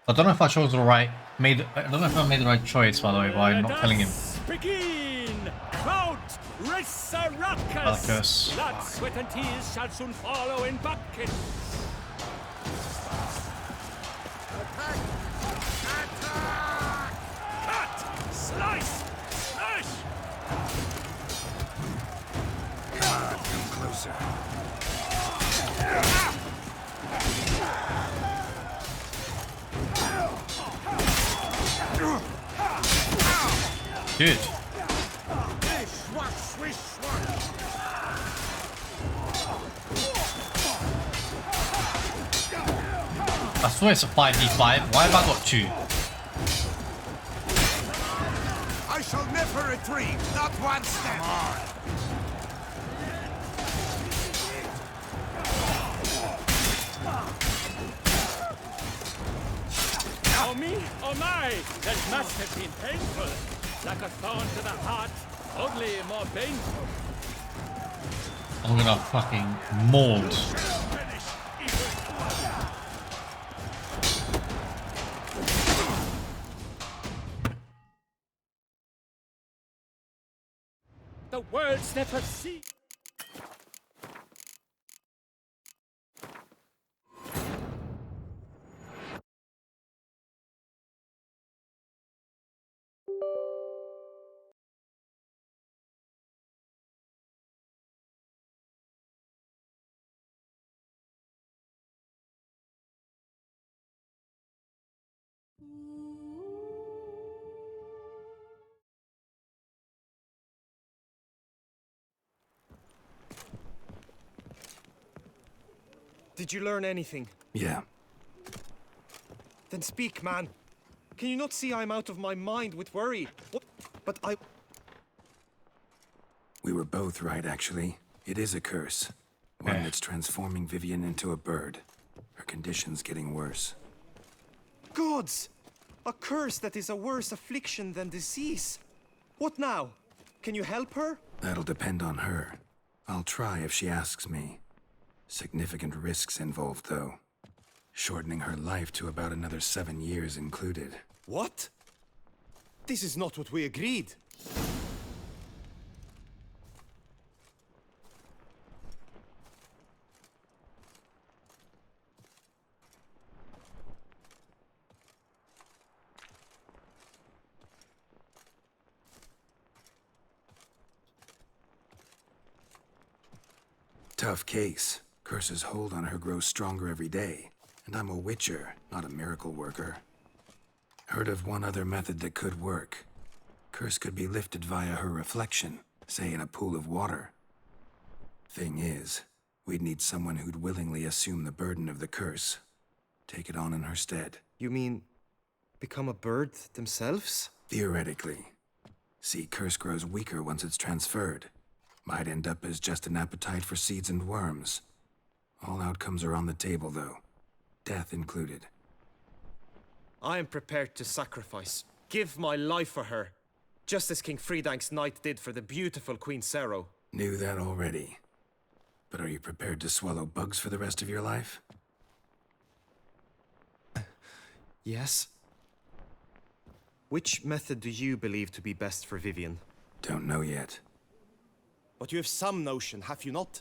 I don't know if I chose the right. I don't know if I made the right choice, by the way, by not telling him. Begin! Crowd, race a ruckus! Ruckus. Blood, sweat, and tears shall soon follow in buckets. Attack! Cut! Slice! Smash! God, come closer. Good. I swear it's a 5v5. Why have I got 2? I shall never retreat, not one step. Oh me, oh my, that must have been painful. Like a thorn to the heart, only more painful. I'm gonna fucking mold. The world's never seen. Did you learn anything? Yeah. Then speak, man. Can you not see I'm out of my mind with worry? What? But I... We were both right, actually. It is a curse. One that's transforming Vivian into a bird. Her condition's getting worse. Gods! A curse that is a worse affliction than disease. What now? Can you help her? That'll depend on her. I'll try if she asks me. Significant risks involved, though. Shortening her life to about another 7 years included. What? This is not what we agreed. Tough case. Curse's hold on her grows stronger every day. And I'm a witcher, not a miracle worker. Heard of one other method that could work. Curse could be lifted via her reflection, say in a pool of water. Thing is, we'd need someone who'd willingly assume the burden of the curse. Take it on in her stead. You mean... become a bird themselves? Theoretically. See, curse grows weaker once it's transferred. Might end up as just an appetite for seeds and worms. All outcomes are on the table, though. Death included. I am prepared to sacrifice, give my life for her, just as King Fridank's knight did for the beautiful Queen Sero. Knew that already. But are you prepared to swallow bugs for the rest of your life? Yes. Which method do you believe to be best for Vivian? Don't know yet. But you have some notion, have you not?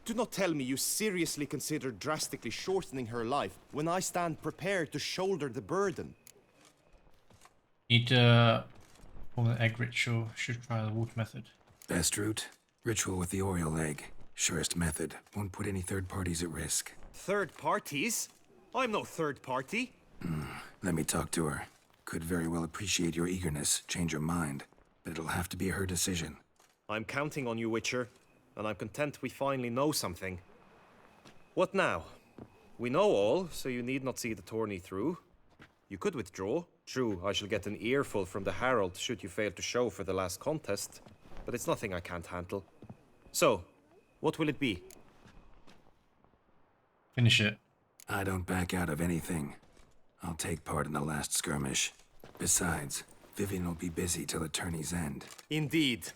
Do not tell me you seriously consider drastically shortening her life when I stand prepared to shoulder the burden. Need to perform the egg ritual. Should try the water method. Best route? Ritual with the Oriole egg. Surest method. Won't put any third parties at risk. Third parties? I'm no third party. Let me talk to her. Could very well appreciate your eagerness, change her mind. But it'll have to be her decision. I'm counting on you, Witcher. And I'm content we finally know something. What now? We know all, so you need not see the tourney through. You could withdraw. True, I shall get an earful from the Herald should you fail to show for the last contest. But it's nothing I can't handle. So, what will it be? Finish it. I don't back out of anything. I'll take part in the last skirmish. Besides, Vivian will be busy till the tourney's end. Indeed.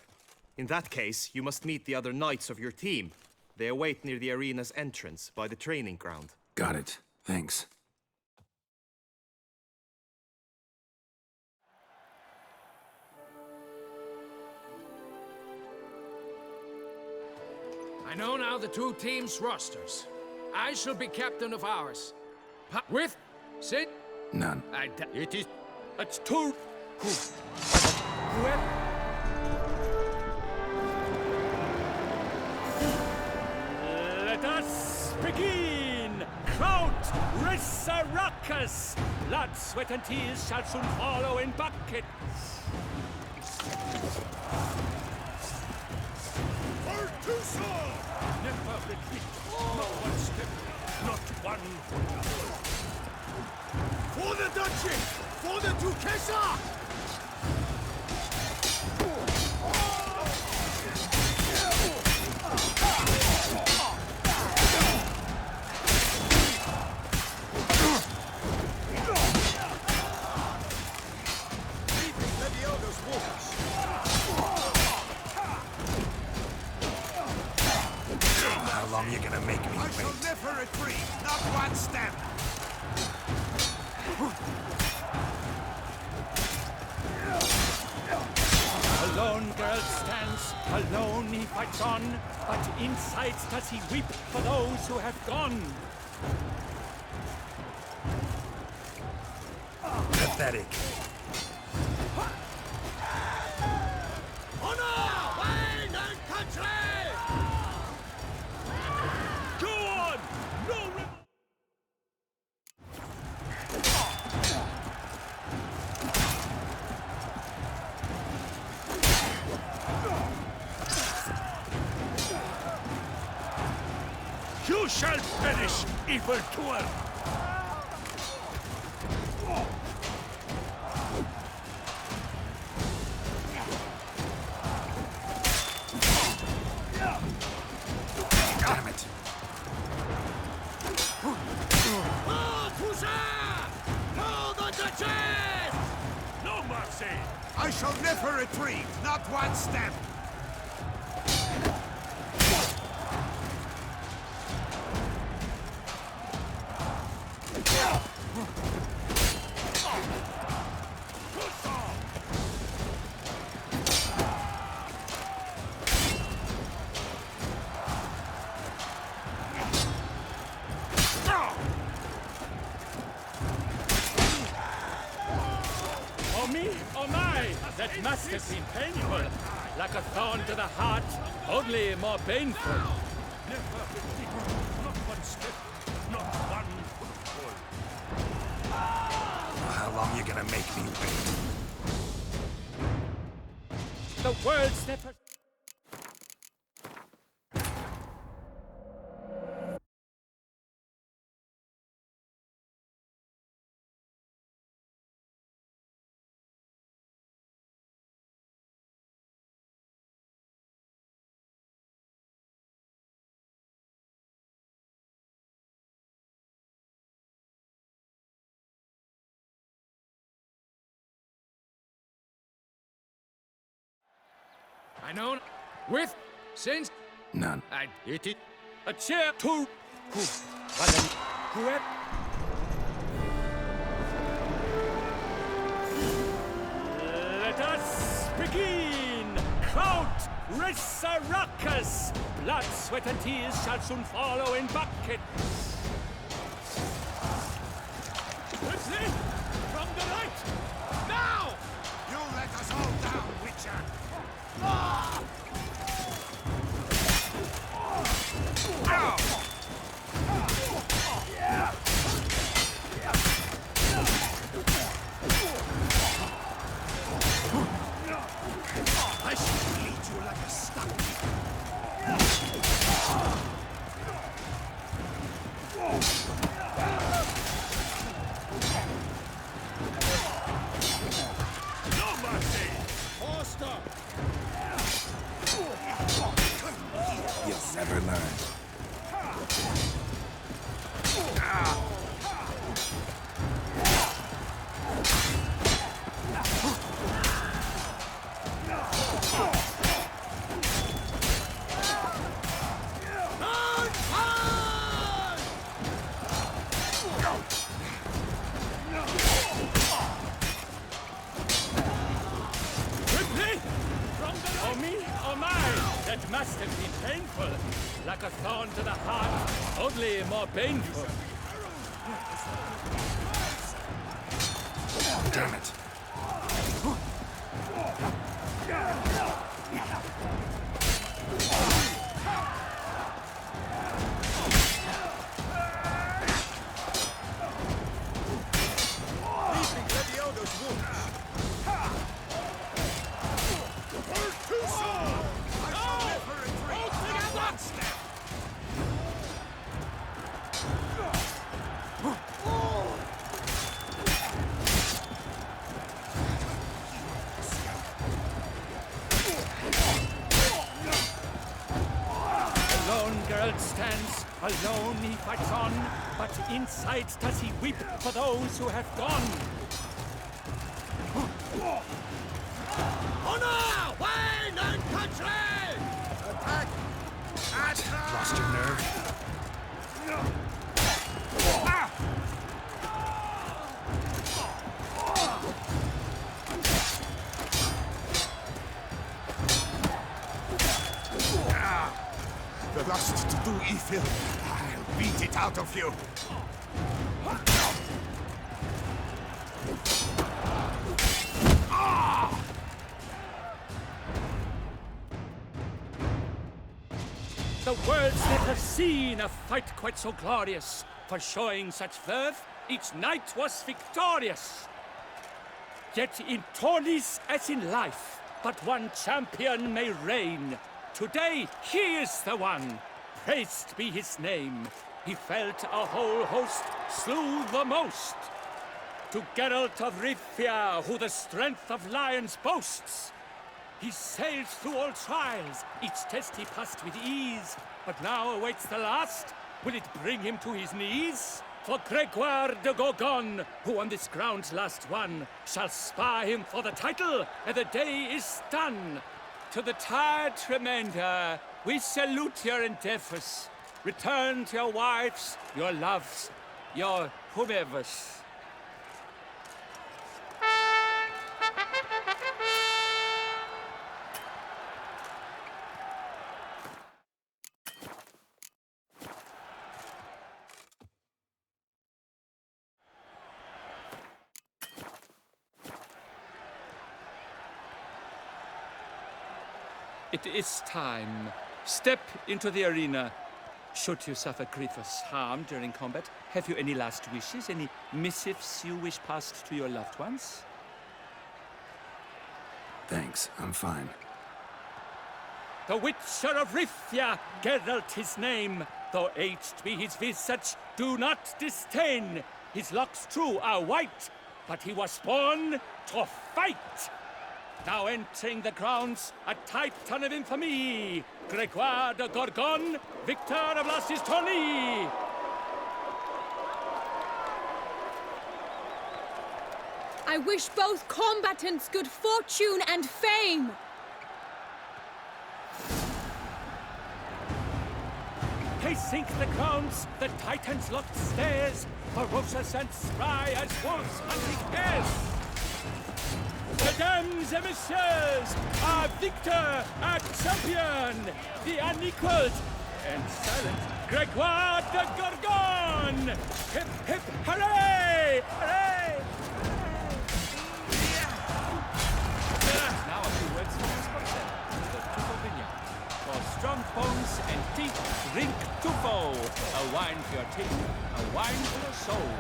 In that case, you must meet the other knights of your team. They await near the arena's entrance, by the training ground. Got it. Thanks. I know now the two teams' rosters. I shall be captain of ours. With Sid? None. It is... It's too... Whoever... Let us begin! Count Risaracus! Blood, sweat, and tears shall soon follow in buckets. For Tucson! Never retreat. Not one step. Not one foot. For the Duchy! For the Duchessa! How long you gonna make me I shall wait? never retreat, not one step. Alone Geralt stands, alone he fights on, but inside does he weep for those who have gone. Pathetic. Honor! Wayne and country! Go on! No You shall perish, evildoer! Damn it. For Toussaint! For the Duchess! No mercy! I shall never retreat, not one step. Oh me, oh my! That must have been painful. Like a thorn to the heart, only more painful. Never retreat, not one step, not one footfall. How long you gonna make me wait? The world's never... known with since None. I hit it. A chair to who let us begin. Count Resurrecus. Blood, sweat, and tears shall soon follow in buckets. Quickly, from the right, now! You let us all down, Witcher! I shall eat you like a stuck. No mercy! Faster! You'll never learn. Quickly! From the right. Or me or mine. That must have been painful. Like a thorn to the heart, only more painful. Damn it. Alone Geralt stands, alone he fights on, but inside does he weep for those who have gone. Honor! Wine and country! Attack! Lost your nerve? The lust to do evil. I'll beat it out of you. The world's never seen a fight quite so glorious. For showing such verve, each knight was victorious. Yet in tourneys as in life, but one champion may reign. Today, he is the one. Praised be his name. He felt a whole host, slew the most. To Geralt of Rivia, who the strength of lions boasts. He sailed through all trials, each test he passed with ease. But now awaits the last. Will it bring him to his knees? For Gregoire de Gorgon, who on this ground last won, shall spar him for the title, and the day is done. To the tired remainder, we salute your endeavors. Return to your wives, your loves, your whomevers. It is time. Step into the arena. Should you suffer grievous harm during combat, have you any last wishes, any missives you wish passed to your loved ones? Thanks, I'm fine. The Witcher of Rivia, Geralt his name. Though aged be his visage, do not disdain. His locks true are white, but he was born to fight. Now entering the grounds, a titan of infamy, Gregoire de Gorgon, victor of last his tourney. I wish both combatants good fortune and fame. They sink the grounds, the titans locked stairs, ferocious and spry as wolves hunting hares. Mesdames et messieurs, our victor, our champion, the unequaled and silent Gregoire de Gorgon! Hip, hip, hooray! Hooray! Now a few words from the sponsor, the Tuffo for strong bones and teeth, drink Tuffo. A wine for your teeth, a wine for your soul.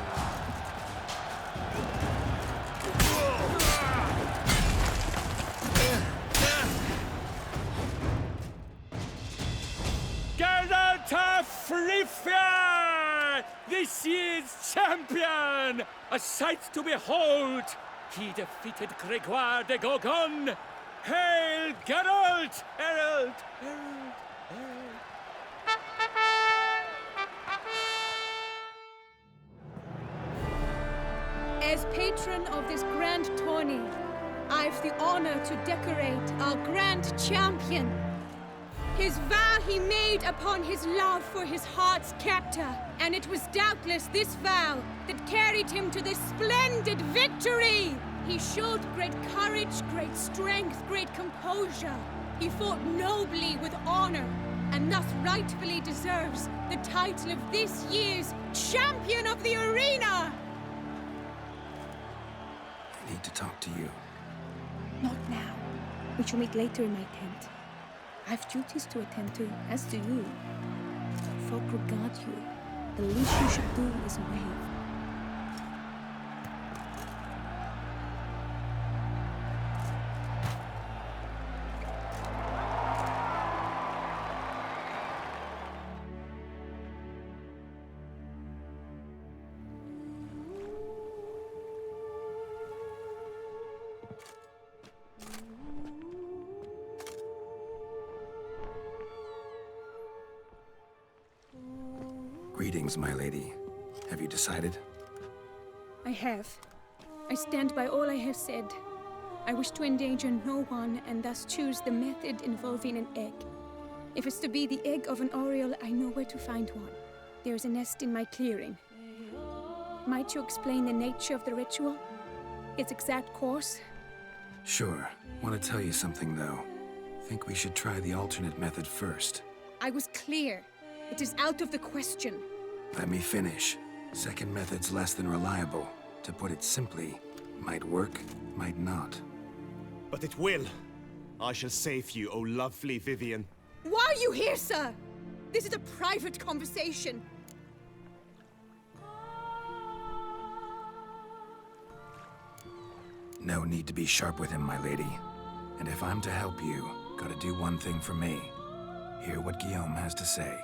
Geralt of Rivia! This year's champion! A sight to behold! He defeated Gregoire de Gorgon! Hail Geralt! Herald! Herald! Herald! As patron of this grand tourney, I've the honor to decorate our grand champion. His vow he made upon his love for his heart's captor, and it was doubtless this vow that carried him to this splendid victory. He showed great courage, great strength, great composure. He fought nobly with honor, and thus rightfully deserves the title of this year's Champion of the Arena! I need to talk to you. Not now. We shall meet later in my tent. I've duties to attend to, as do you. Folk regard you. The least you should do is wave. Greetings, my lady. Have you decided? I have. I stand by all I have said. I wish to endanger no one and thus choose the method involving an egg. If it's to be the egg of an oriole, I know where to find one. There is a nest in my clearing. Might you explain the nature of the ritual? Its exact course? Sure. Want to tell you something, though. Think we should try the alternate method first. I was clear. It is out of the question. Let me finish. Second method's less than reliable. To put it simply, might work, might not. But it will. I shall save you, O lovely Vivian. Why are you here, sir? This is a private conversation. No need to be sharp with him, my lady. And if I'm to help you, gotta do one thing for me. Hear what Guillaume has to say.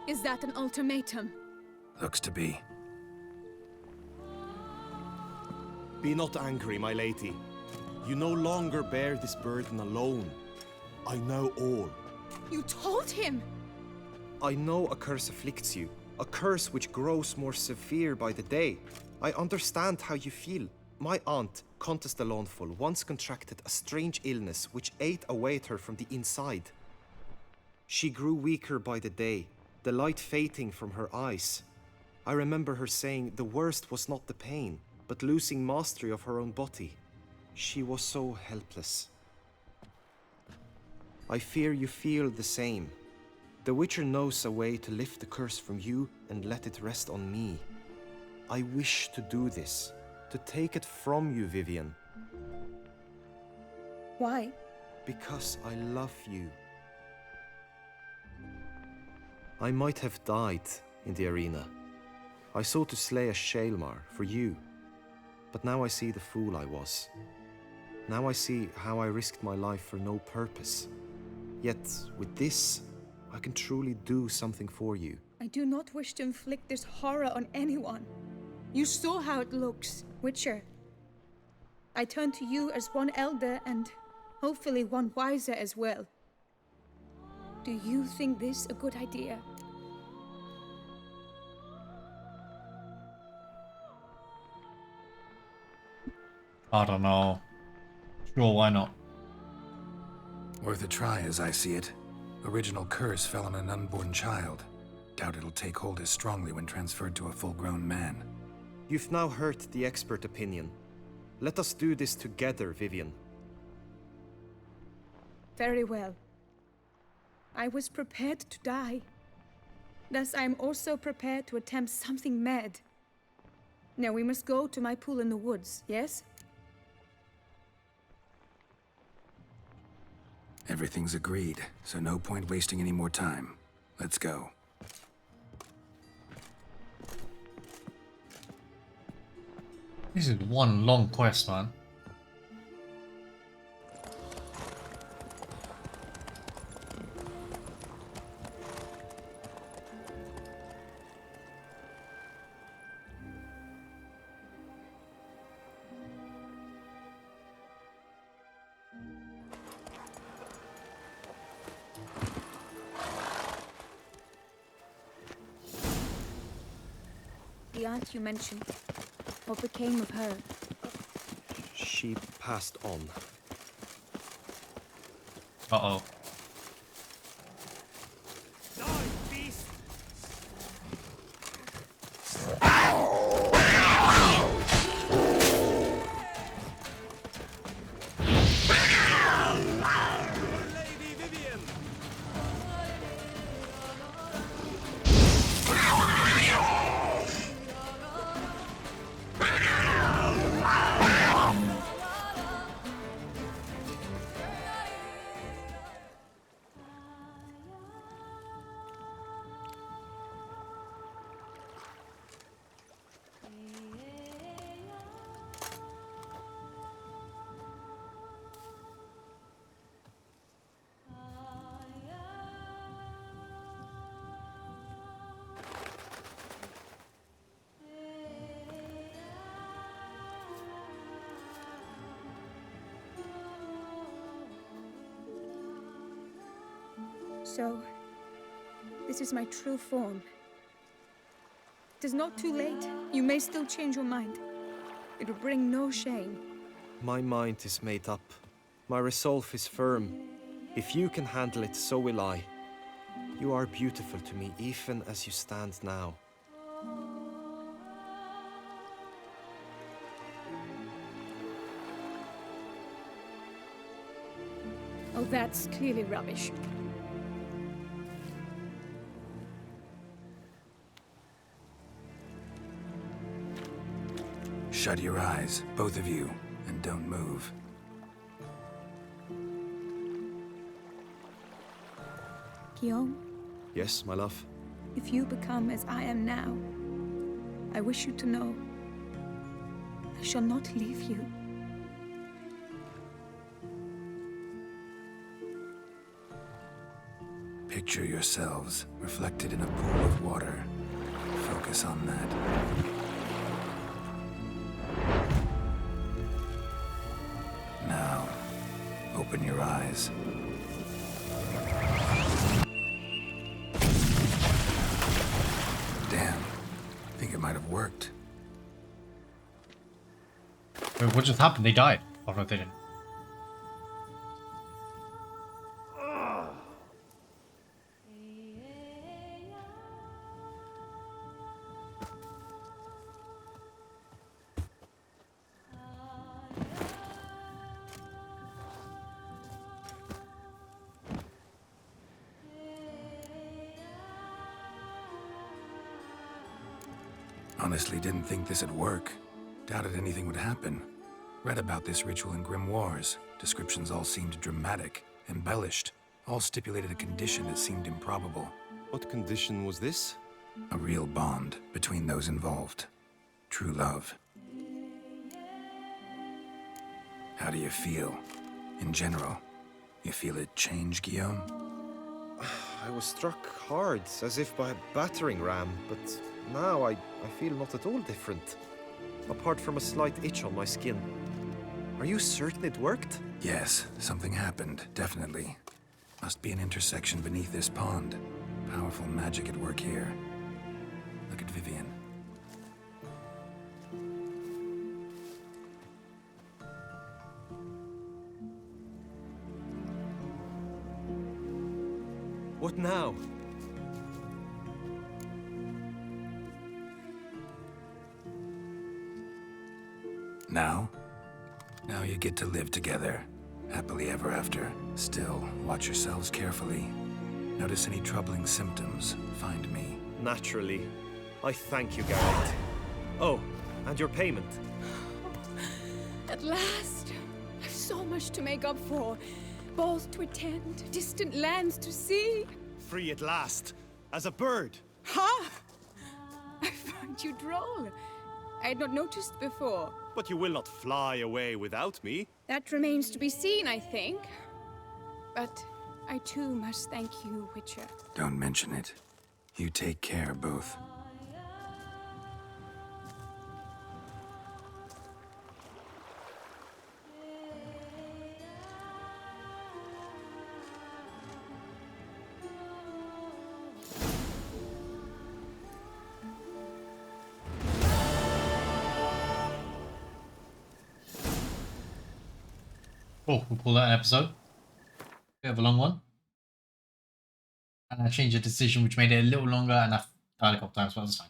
Is that an ultimatum? Looks to be. Be not angry, my lady. You no longer bear this burden alone. I know all. You told him! I know a curse afflicts you. A curse which grows more severe by the day. I understand how you feel. My aunt, Countess de Lawnful, once contracted a strange illness which ate away at her from the inside. She grew weaker by the day, the light fading from her eyes. I remember her saying the worst was not the pain, but losing mastery of her own body. She was so helpless. I fear you feel the same. The Witcher knows a way to lift the curse from you and let it rest on me. I wish to do this, to take it from you, Vivian. Why? Because I love you. I might have died in the arena. I sought to slay a Shaelmar for you. But now I see the fool I was. Now I see how I risked my life for no purpose. Yet, with this, I can truly do something for you. I do not wish to inflict this horror on anyone. You saw how it looks, Witcher. I turn to you as one elder and hopefully one wiser as well. Do you think this a good idea? I don't know. Sure, why not? Worth a try, as I see it. Original curse fell on an unborn child. Doubt it'll take hold as strongly when transferred to a full-grown man. You've now heard the expert opinion. Let us do this together, Vivian. Very well. I was prepared to die. Thus, I am also prepared to attempt something mad. Now we must go to my pool in the woods, yes? Everything's agreed, so no point wasting any more time. Let's go. This is one long quest, man. The aunt you mentioned. What became of her? She passed on. Uh-oh. So, this is my true form. It is not too late. You may still change your mind. It will bring no shame. My mind is made up. My resolve is firm. If you can handle it, so will I. You are beautiful to me, even as you stand now. Oh, that's clearly rubbish. Shut your eyes, both of you, and don't move. Guillaume, Yes, my love? if you become as I am now, I wish you to know I shall not leave you. Picture yourselves reflected in a pool of water. Focus on that. Now, open your eyes. Damn. Think it might have worked. Wait, what just happened? They died. Oh no, they didn't. Honestly, didn't think this'd work. Doubted anything would happen. Read about this ritual in grimoires. Descriptions all seemed dramatic, embellished. All stipulated a condition that seemed improbable. What condition was this? A real bond between those involved. True love. How do you feel? In general, you feel it change, Guillaume? I was struck hard, as if by a battering ram, but now I feel not at all different. Apart from a slight itch on my skin. Are you certain it worked? Yes, something happened, definitely. Must be an intersection beneath this pond. Powerful magic at work here. Look at Vivian. What now? Now? Now you get to live together. Happily ever after. Still, watch yourselves carefully. Notice any troubling symptoms, find me. Naturally. I thank you, Geralt. Oh, and your payment. At last! I've so much to make up for. Balls to attend, distant lands to see. Free at last, as a bird. Ha! I find you droll. I had not noticed before. But you will not fly away without me. That remains to be seen, I think. But I too must thank you, Witcher. Don't mention it. You take care, both. Cool, we'll call that an episode. Bit of a long one. And I changed the decision, which made it a little longer, and I died a couple times, but that's fine.